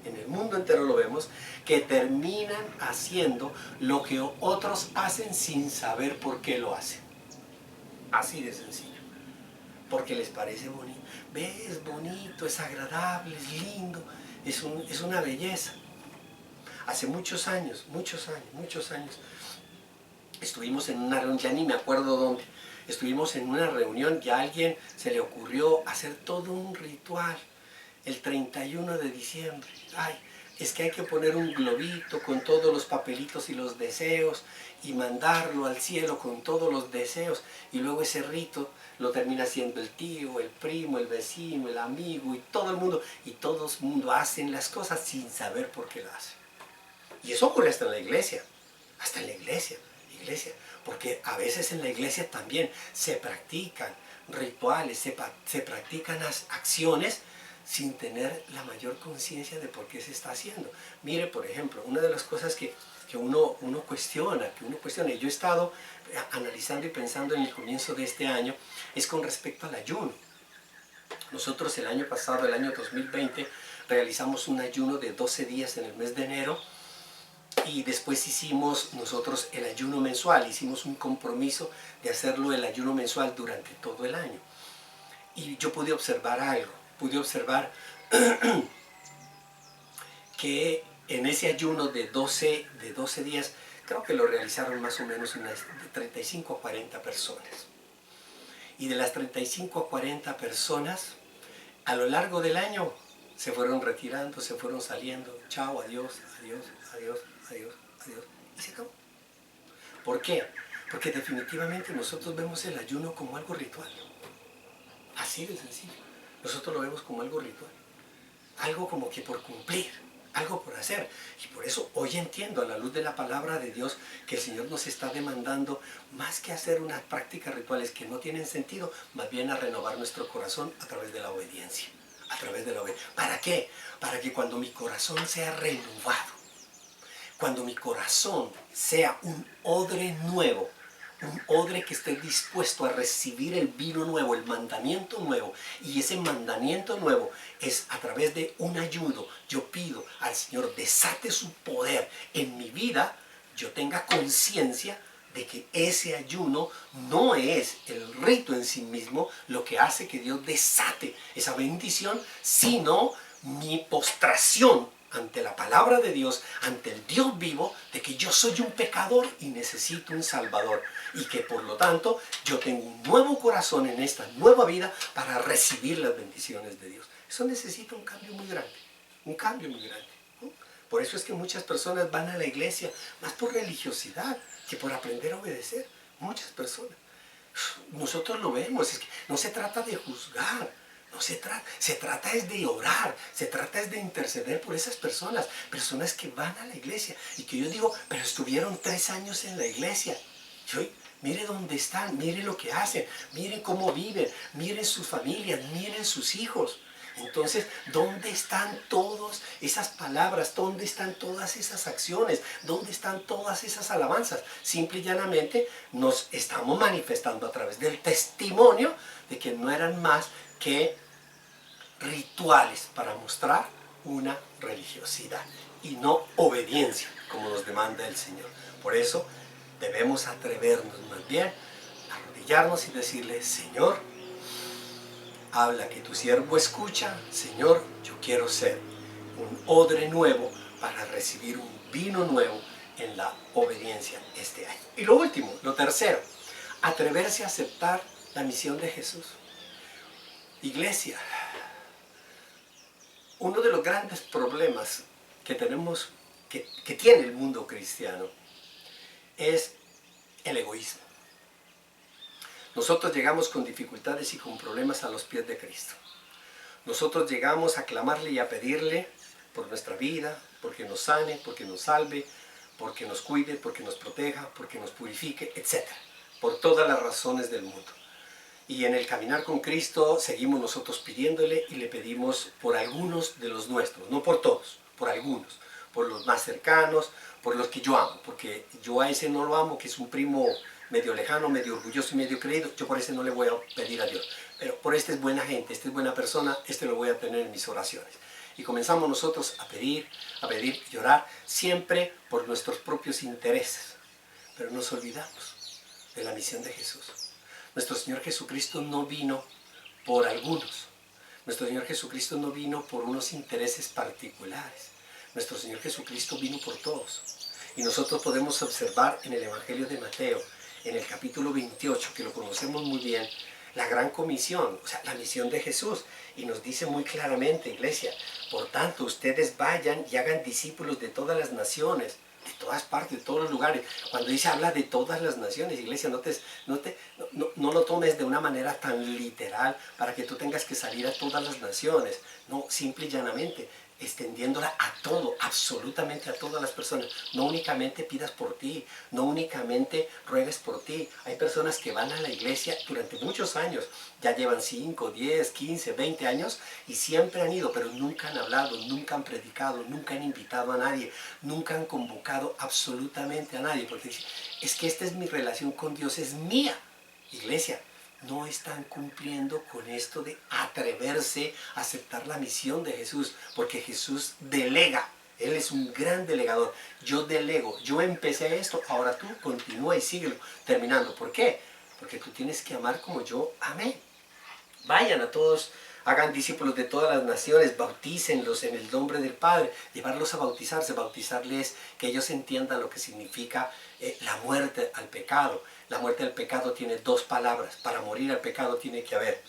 en el mundo entero lo vemos, que terminan haciendo lo que otros hacen sin saber por qué lo hacen. Así de sencillo. Porque les parece bonito. Ve, es bonito, es agradable, es lindo, es una belleza. Hace muchos años, estuvimos en una reunión, ya ni me acuerdo dónde, estuvimos en una reunión y a alguien se le ocurrió hacer todo un ritual el 31 de diciembre. Ay, es que hay que poner un globito con todos los papelitos y los deseos y mandarlo al cielo con todos los deseos, y luego ese rito lo termina haciendo el tío, el primo, el vecino, el amigo y todo el mundo, y todo el mundo hacen las cosas sin saber por qué las hacen. Y eso ocurre hasta en la iglesia, porque a veces en la iglesia también se practican rituales, se practican acciones sin tener la mayor conciencia de por qué se está haciendo. Mire, por ejemplo, una de las cosas que uno cuestiona, y yo he estado analizando y pensando en el comienzo de este año, es con respecto al ayuno. Nosotros el año pasado, el año 2020, realizamos un ayuno de 12 días en el mes de enero, y después hicimos nosotros el ayuno mensual, hicimos un compromiso de hacerlo el ayuno mensual durante todo el año. Y yo pude observar algo, que en ese ayuno de 12 días, creo que lo realizaron más o menos unas de 35 a 40 personas. Y de las 35 a 40 personas, a lo largo del año, se fueron retirando, se fueron saliendo. Chao, adiós, adiós, adiós, adiós, adiós. Y se acabó. ¿Por qué? Porque definitivamente nosotros vemos el ayuno como algo ritual. Así de sencillo. Nosotros lo vemos como algo ritual. Algo como que por cumplir, algo por hacer. Y por eso hoy entiendo, a la luz de la palabra de Dios, que el Señor nos está demandando, más que hacer unas prácticas rituales que no tienen sentido, más bien a renovar nuestro corazón a través de la obediencia. ¿Para qué? Para que cuando mi corazón sea renovado, cuando mi corazón sea un odre nuevo, un odre que esté dispuesto a recibir el vino nuevo, el mandamiento nuevo, y ese mandamiento nuevo es a través de un ayuno. Yo pido al Señor, desate su poder en mi vida, yo tenga conciencia de que ese ayuno no es el rito en sí mismo lo que hace que Dios desate esa bendición, sino mi postración ante la palabra de Dios, ante el Dios vivo, de que yo soy un pecador y necesito un Salvador, y que por lo tanto yo tengo un nuevo corazón en esta nueva vida para recibir las bendiciones de Dios. Eso necesita un cambio muy grande, ¿no? Por eso es que muchas personas van a la iglesia más por religiosidad que por aprender a obedecer. Muchas personas. Nosotros lo vemos, es que no se trata de juzgar, se trata es de orar, se trata es de interceder por esas personas que van a la iglesia y que yo digo, pero estuvieron 3 años en la iglesia. Y hoy, mire dónde están, mire lo que hacen, miren cómo viven, miren sus familias, miren sus hijos. Entonces, ¿dónde están todas esas palabras? ¿Dónde están todas esas acciones? ¿Dónde están todas esas alabanzas? Simple y llanamente nos estamos manifestando a través del testimonio de que no eran más que rituales para mostrar una religiosidad y no obediencia como nos demanda el Señor. Por eso debemos atrevernos más bien a arrodillarnos y decirle, Señor, habla, que tu siervo escucha. Señor, yo quiero ser un odre nuevo para recibir un vino nuevo en la obediencia este año. Y lo último, lo tercero, atreverse a aceptar la misión de Jesús. Iglesia, uno de los grandes problemas que tenemos, que tiene el mundo cristiano, es el egoísmo. Nosotros llegamos con dificultades y con problemas a los pies de Cristo. Nosotros llegamos a clamarle y a pedirle por nuestra vida, porque nos sane, porque nos salve, porque nos cuide, porque nos proteja, porque nos purifique, etc. Por todas las razones del mundo. Y en el caminar con Cristo seguimos nosotros pidiéndole y le pedimos por algunos de los nuestros, no por todos, por algunos, por los más cercanos, por los que yo amo, porque yo a ese no lo amo, que es un primo medio lejano, medio orgulloso y medio creído, yo por ese no le voy a pedir a Dios. Pero por este es buena gente, este es buena persona, este lo voy a tener en mis oraciones. Y comenzamos nosotros a pedir, llorar, siempre por nuestros propios intereses. Pero nos olvidamos de la misión de Jesús. Nuestro Señor Jesucristo no vino por algunos. Nuestro Señor Jesucristo no vino por unos intereses particulares. Nuestro Señor Jesucristo vino por todos. Y nosotros podemos observar en el Evangelio de Mateo, en el capítulo 28, que lo conocemos muy bien, la gran comisión, o sea, la misión de Jesús. Y nos dice muy claramente, iglesia, por tanto, ustedes vayan y hagan discípulos de todas las naciones, de todas partes, de todos los lugares. Cuando dice habla de todas las naciones, iglesia, no lo tomes de una manera tan literal para que tú tengas que salir a todas las naciones. No, simple y llanamente, extendiéndola a todo, absolutamente a todas las personas. No únicamente pidas por ti, no únicamente ruegues por ti. Hay personas que van a la iglesia durante muchos años, ya llevan 5, 10, 15, 20 años y siempre han ido, pero nunca han hablado, nunca han predicado, nunca han invitado a nadie, nunca han convocado absolutamente a nadie, porque dicen, es que esta es mi relación con Dios, es mía. Iglesia, no están cumpliendo con esto de atreverse a aceptar la misión de Jesús, porque Jesús delega. Él es un gran delegador. Yo delego, yo empecé esto, ahora tú continúa y síguelo, terminando. ¿Por qué? Porque tú tienes que amar como yo amé. Vayan a todos, hagan discípulos de todas las naciones, bautícenlos en el nombre del Padre, llevarlos a bautizarse, bautizarles, que ellos entiendan lo que significa la muerte al pecado. La muerte al pecado tiene dos palabras. Para morir al pecado tiene que haber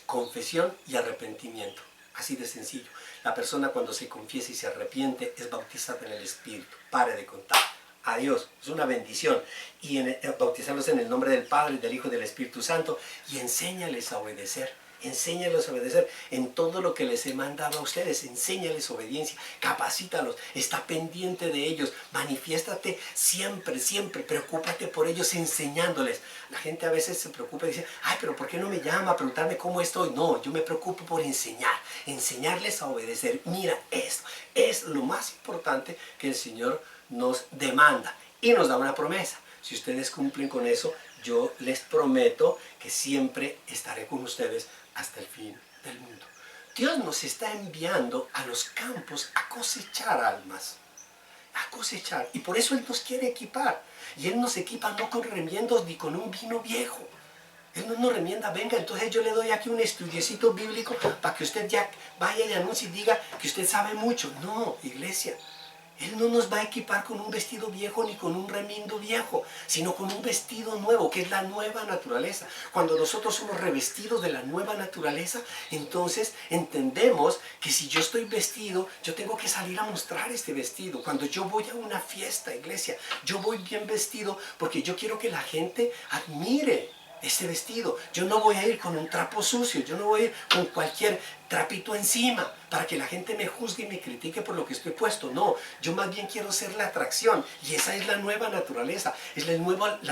confesión y arrepentimiento. Así de sencillo. La persona cuando se confiesa y se arrepiente es bautizada en el Espíritu. Pare de contar. Adiós. Es una bendición. Y bautizarlos en el nombre del Padre, del Hijo y del Espíritu Santo. Y enséñales a obedecer. Enséñales a obedecer en todo lo que les he mandado a ustedes. Enséñales obediencia, capacítalos, está pendiente de ellos, manifiéstate siempre, siempre, preocúpate por ellos enseñándoles. La gente a veces se preocupa y dice, ay, pero ¿por qué no me llama a preguntarme cómo estoy? No, yo me preocupo por enseñarles a obedecer. Mira, esto es lo más importante que el Señor nos demanda y nos da una promesa. Si ustedes cumplen con eso, yo les prometo que siempre estaré con ustedes hasta el fin del mundo. Dios nos está enviando a los campos a cosechar almas, a cosechar. Y por eso Él nos quiere equipar. Y Él nos equipa no con remiendos ni con un vino viejo. Él no nos remienda, venga, entonces yo le doy aquí un estudiecito bíblico para que usted ya vaya y anuncie y diga que usted sabe mucho. No, iglesia. Él no nos va a equipar con un vestido viejo ni con un remiendo viejo, sino con un vestido nuevo, que es la nueva naturaleza. Cuando nosotros somos revestidos de la nueva naturaleza, entonces entendemos que si yo estoy vestido, yo tengo que salir a mostrar este vestido. Cuando yo voy a una fiesta, iglesia, yo voy bien vestido porque yo quiero que la gente admire este vestido. Yo no voy a ir con un trapo sucio, yo no voy a ir con cualquier trapito encima para que la gente me juzgue y me critique por lo que estoy puesto. No, yo más bien quiero ser la atracción, y esa es la nueva naturaleza, es la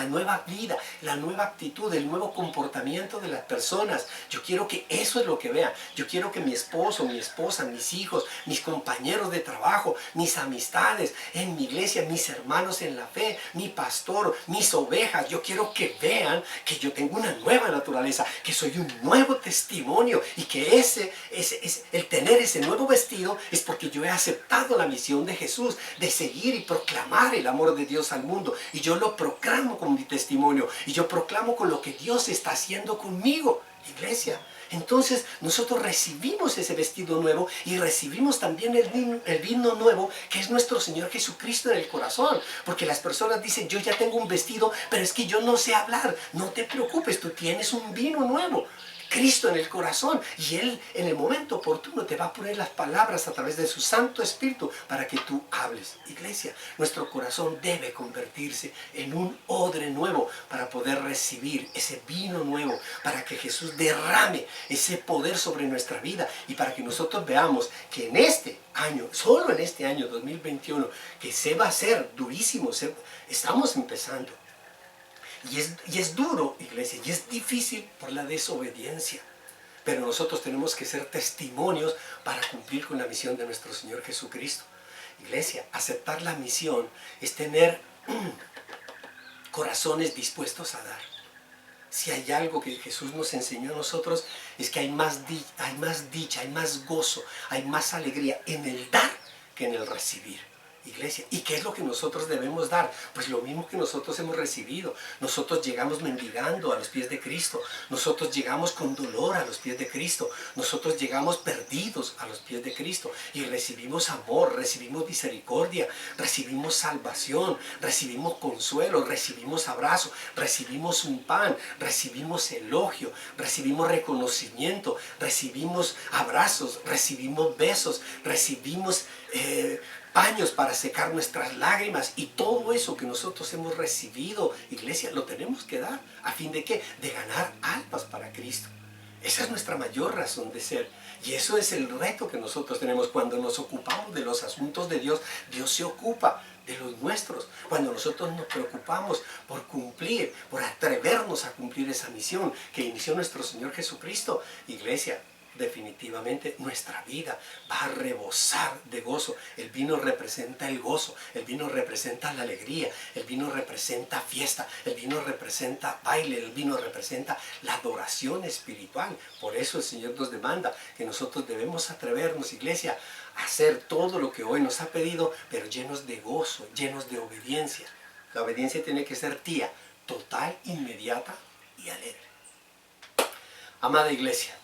nueva vida, la nueva actitud, el nuevo comportamiento de las personas. Yo quiero que eso es lo que vean. Yo quiero que mi esposo, mi esposa, mis hijos, mis compañeros de trabajo, mis amistades en mi iglesia, mis hermanos en la fe, mi pastor, mis ovejas, yo quiero que vean que yo tengo una nueva naturaleza, que soy un nuevo testimonio, y que el tener ese nuevo vestido es porque yo he aceptado la misión de Jesús de seguir y proclamar el amor de Dios al mundo, y yo lo proclamo con mi testimonio, y yo proclamo con lo que Dios está haciendo conmigo, iglesia. Entonces nosotros recibimos ese vestido nuevo y recibimos también el vino nuevo, que es nuestro Señor Jesucristo en el corazón. Porque las personas dicen, yo ya tengo un vestido, pero es que yo no sé hablar. No te preocupes, tú tienes un vino nuevo. Cristo en el corazón, y Él en el momento oportuno te va a poner las palabras a través de su Santo Espíritu para que tú hables. Iglesia, nuestro corazón debe convertirse en un odre nuevo para poder recibir ese vino nuevo, para que Jesús derrame ese poder sobre nuestra vida y para que nosotros veamos que en este año, solo en este año 2021, que se va a hacer durísimo, estamos empezando. Y es duro, iglesia, y es difícil por la desobediencia. Pero nosotros tenemos que ser testimonios para cumplir con la misión de nuestro Señor Jesucristo. Iglesia, aceptar la misión es tener corazones dispuestos a dar. Si hay algo que Jesús nos enseñó a nosotros, es que hay más dicha, hay más gozo, hay más alegría en el dar que en el recibir. Iglesia, ¿y qué es lo que nosotros debemos dar? Pues lo mismo que nosotros hemos recibido. Nosotros llegamos mendigando a los pies de Cristo. Nosotros llegamos con dolor a los pies de Cristo. Nosotros llegamos perdidos a los pies de Cristo. Y recibimos amor, recibimos misericordia, recibimos salvación, recibimos consuelo, recibimos abrazo, recibimos un pan, recibimos elogio, recibimos reconocimiento, recibimos abrazos, recibimos besos, recibimos paños para secar nuestras lágrimas, y todo eso que nosotros hemos recibido, iglesia, lo tenemos que dar. ¿A fin de qué? De ganar almas para Cristo. Esa es nuestra mayor razón de ser. Y eso es el reto que nosotros tenemos. Cuando nos ocupamos de los asuntos de Dios, Dios se ocupa de los nuestros. Cuando nosotros nos preocupamos por cumplir, por atrevernos a cumplir esa misión que inició nuestro Señor Jesucristo, iglesia, definitivamente nuestra vida va a rebosar de gozo. El vino representa el gozo, el vino representa la alegría, el vino representa fiesta, el vino representa baile, el vino representa la adoración espiritual. Por eso el Señor nos demanda que nosotros debemos atrevernos, iglesia, a hacer todo lo que hoy nos ha pedido, pero llenos de gozo, llenos de obediencia. La obediencia tiene que ser tía, total, inmediata y alegre. Amada iglesia,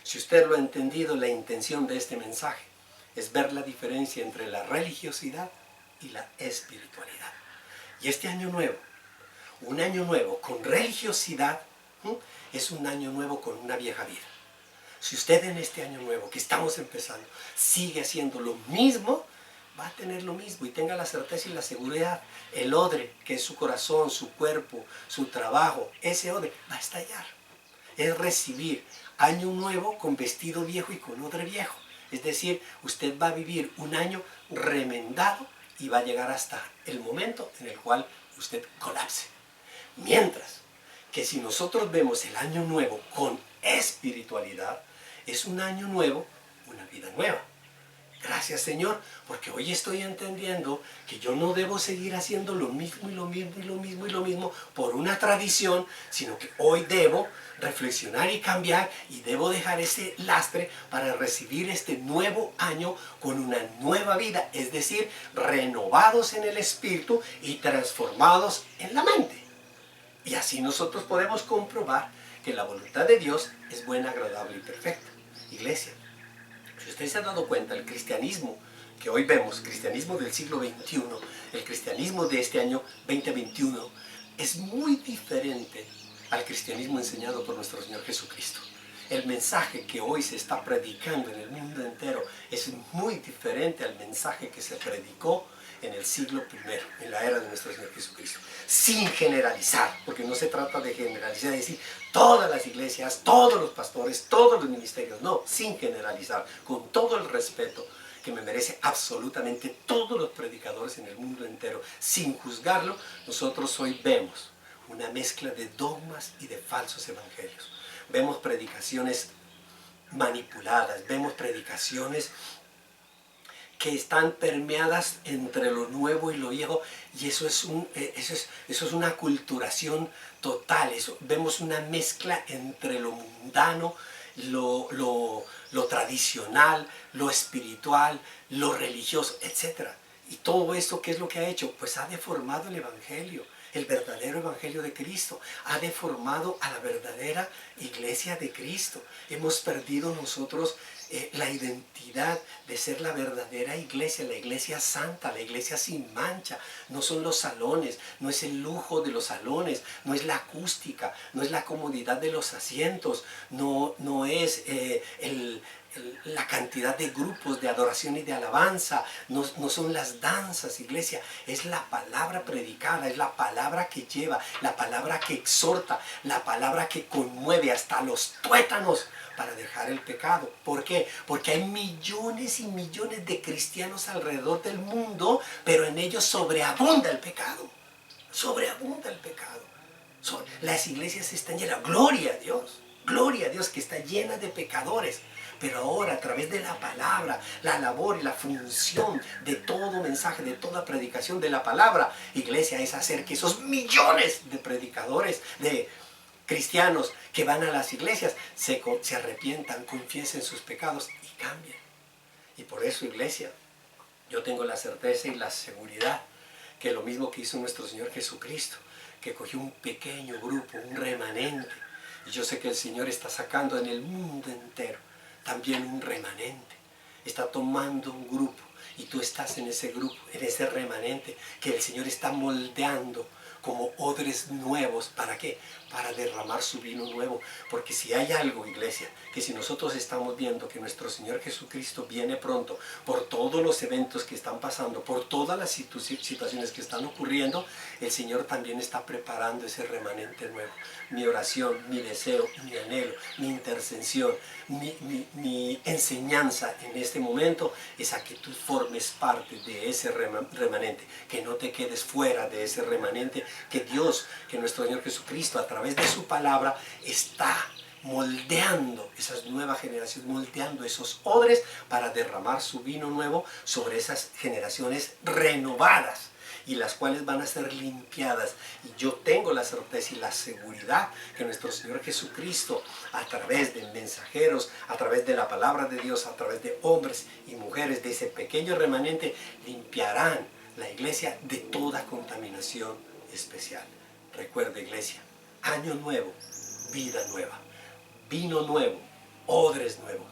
si usted lo ha entendido, la intención de este mensaje es ver la diferencia entre la religiosidad y la espiritualidad. Y este año nuevo, un año nuevo con religiosidad, es un año nuevo con una vieja vida. Si usted en este año nuevo que estamos empezando sigue haciendo lo mismo, va a tener lo mismo, y tenga la certeza y la seguridad. El odre, que es su corazón, su cuerpo, su trabajo, ese odre va a estallar. Es recibir año nuevo con vestido viejo y con odre viejo. Es decir, usted va a vivir un año remendado y va a llegar hasta el momento en el cual usted colapse. Mientras que si nosotros vemos el año nuevo con espiritualidad, es un año nuevo, una vida nueva. Gracias, Señor, porque hoy estoy entendiendo que yo no debo seguir haciendo lo mismo y lo mismo y lo mismo y lo mismo por una tradición, sino que hoy debo reflexionar y cambiar, y debo dejar ese lastre para recibir este nuevo año con una nueva vida, es decir, renovados en el espíritu y transformados en la mente. Y así nosotros podemos comprobar que la voluntad de Dios es buena, agradable y perfecta. Iglesia, si usted se ha dado cuenta, el cristianismo que hoy vemos, cristianismo del siglo XXI, el cristianismo de este año 2021, es muy diferente al cristianismo enseñado por nuestro Señor Jesucristo. El mensaje que hoy se está predicando en el mundo entero es muy diferente al mensaje que se predicó en el siglo I, en la era de nuestro Señor Jesucristo. Sin generalizar, porque no se trata de generalizar, de decir todas las iglesias, todos los pastores, todos los ministerios, no, sin generalizar, con todo el respeto que me merece absolutamente todos los predicadores en el mundo entero, sin juzgarlo. Nosotros hoy vemos una mezcla de dogmas y de falsos evangelios. Vemos predicaciones manipuladas, vemos predicaciones que están permeadas entre lo nuevo y lo viejo, y eso es una aculturación total. Vemos una mezcla entre lo mundano, lo tradicional, lo espiritual, lo religioso, etc. Y todo esto, ¿qué es lo que ha hecho? Pues ha deformado el evangelio. El verdadero evangelio de Cristo ha deformado a la verdadera iglesia de Cristo. Hemos perdido nosotros la identidad de ser la verdadera iglesia, la iglesia santa, la iglesia sin mancha. No son los salones, no es el lujo de los salones, no es la acústica, no es la comodidad de los asientos, no es la cantidad de grupos de adoración y de alabanza, no son las danzas, iglesia, es la palabra predicada, es la palabra que lleva, la palabra que exhorta, la palabra que conmueve hasta los tuétanos para dejar el pecado. ¿Por qué? Porque hay millones y millones de cristianos alrededor del mundo, pero en ellos sobreabunda el pecado, sobreabunda el pecado. Las iglesias están llenas, gloria a Dios que está llena de pecadores. Pero ahora, a través de la palabra, la labor y la función de todo mensaje, de toda predicación de la palabra, iglesia, es hacer que esos millones de predicadores, de cristianos que van a las iglesias, se arrepientan, confiesen sus pecados y cambien. Y por eso, iglesia, yo tengo la certeza y la seguridad que lo mismo que hizo nuestro Señor Jesucristo, que cogió un pequeño grupo, un remanente, y yo sé que el Señor está sacando en el mundo entero también un remanente, está tomando un grupo y tú estás en ese grupo, en ese remanente que el Señor está moldeando como odres nuevos. ¿Para qué? Para derramar su vino nuevo. Porque si hay algo, iglesia, que si nosotros estamos viendo que nuestro Señor Jesucristo viene pronto, por todos los eventos que están pasando, por todas las situaciones que están ocurriendo, el Señor también está preparando ese remanente nuevo. Mi oración, mi deseo, mi anhelo, mi intercesión, mi enseñanza en este momento es a que tú formes parte de ese remanente, que no te quedes fuera de ese remanente, que Dios, que nuestro Señor Jesucristo a través de su palabra está moldeando esas nuevas generaciones, moldeando esos odres para derramar su vino nuevo sobre esas generaciones renovadas y las cuales van a ser limpiadas. Y yo tengo la certeza y la seguridad que nuestro Señor Jesucristo, a través de mensajeros, a través de la palabra de Dios, a través de hombres y mujeres de ese pequeño remanente, limpiarán la iglesia de toda contaminación especial. Recuerda, iglesia, año nuevo, vida nueva, vino nuevo, odres nuevos.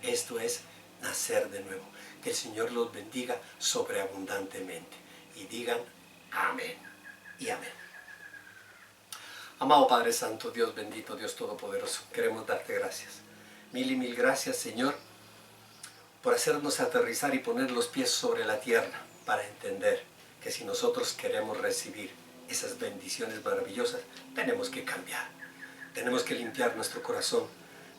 Esto es nacer de nuevo. Que el Señor los bendiga sobreabundantemente. Y digan amén y amén. Amado Padre Santo, Dios bendito, Dios todopoderoso, queremos darte gracias. Mil y mil gracias, Señor, por hacernos aterrizar y poner los pies sobre la tierra para entender que si nosotros queremos recibir esas bendiciones maravillosas, tenemos que cambiar. Tenemos que limpiar nuestro corazón.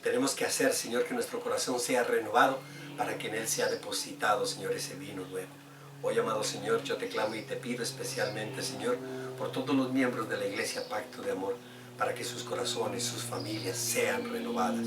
Tenemos que hacer, Señor, que nuestro corazón sea renovado para que en él sea depositado, Señor, ese vino nuevo. Hoy, amado Señor, yo te clamo y te pido especialmente, Señor, por todos los miembros de la Iglesia Pacto de Amor, para que sus corazones, sus familias sean renovadas,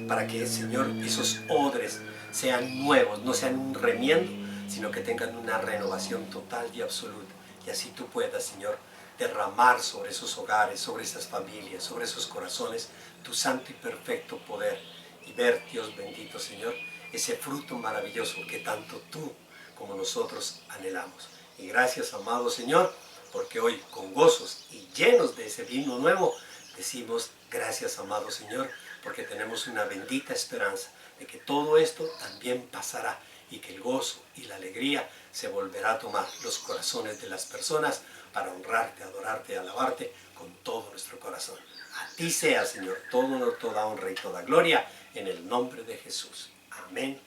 para que, Señor, esos odres sean nuevos, no sean un remiendo, sino que tengan una renovación total y absoluta. Y así tú puedas, Señor, derramar sobre esos hogares, sobre esas familias, sobre esos corazones, tu santo y perfecto poder. Y ver, Dios bendito, Señor, ese fruto maravilloso que tanto tú como nosotros anhelamos. Y gracias, amado Señor, porque hoy con gozos y llenos de ese vino nuevo, decimos gracias, amado Señor, porque tenemos una bendita esperanza de que todo esto también pasará y que el gozo y la alegría se volverá a tomar los corazones de las personas para honrarte, adorarte y alabarte con todo nuestro corazón. A ti sea, Señor, toda honra y toda gloria en el nombre de Jesús. Amén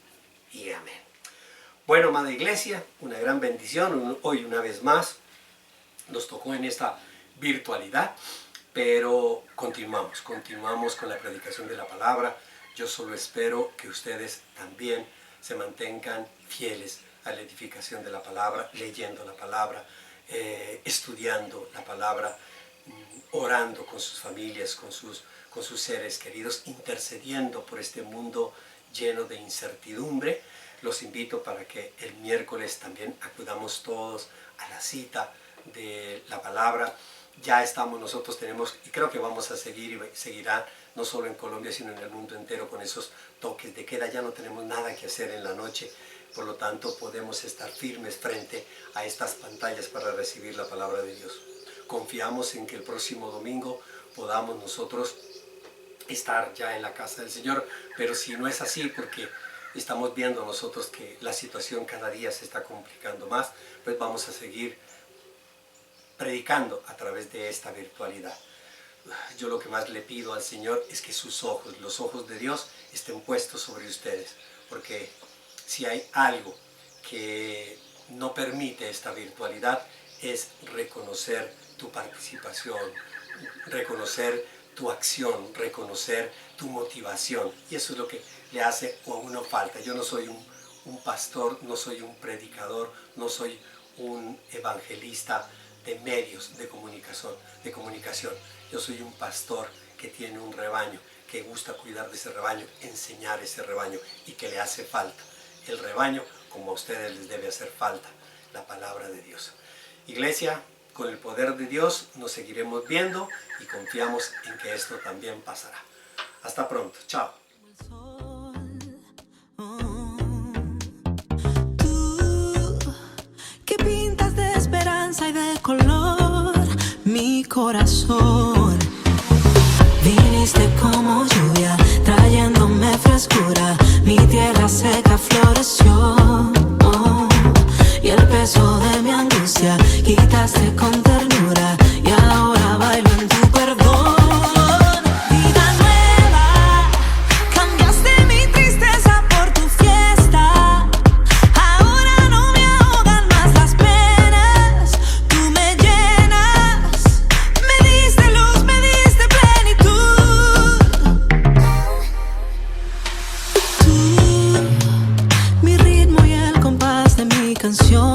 y amén. Bueno, amada iglesia, una gran bendición. Hoy una vez más nos tocó en esta virtualidad, pero continuamos con la predicación de la palabra. Yo solo espero que ustedes también se mantengan fieles a la edificación de la palabra, leyendo la palabra, estudiando la palabra, orando con sus familias, con sus seres queridos, intercediendo por este mundo lleno de incertidumbre. Los invito para que el miércoles también acudamos todos a la cita de la palabra. Ya estamos, nosotros tenemos, y creo que vamos a seguir y seguirá, no solo en Colombia, sino en el mundo entero, con esos toques de queda. Ya no tenemos nada que hacer en la noche, por lo tanto podemos estar firmes frente a estas pantallas para recibir la palabra de Dios. Confiamos en que el próximo domingo podamos nosotros estar ya en la casa del Señor, pero si no es así, porque estamos viendo nosotros que la situación cada día se está complicando más, pues vamos a seguir predicando a través de esta virtualidad. Yo lo que más le pido al Señor es que sus ojos, los ojos de Dios, estén puestos sobre ustedes, porque si hay algo que no permite esta virtualidad es reconocer tu participación, reconocer tu acción, reconocer tu motivación, y eso es lo que le hace a uno falta. Yo no soy un pastor, no soy un predicador, no soy un evangelista de medios de comunicación. Yo soy un pastor que tiene un rebaño, que gusta cuidar de ese rebaño, enseñar ese rebaño, y que le hace falta el rebaño como a ustedes les debe hacer falta la palabra de Dios. Iglesia, con el poder de Dios nos seguiremos viendo y confiamos en que esto también pasará. Hasta pronto, chao. Tú que pintas de esperanza y de color mi corazón. Viniste como lluvia, trayéndome frescura. Mi tierra seca floreció. Y el peso de mi angustia quitaste con ternura. Y ahora bailo en tu perdón. Vida nueva, cambiaste mi tristeza por tu fiesta. Ahora no me ahogan más las penas. Tú me llenas, me diste luz, me diste plenitud. Tú, mi ritmo y el compás de mi canción.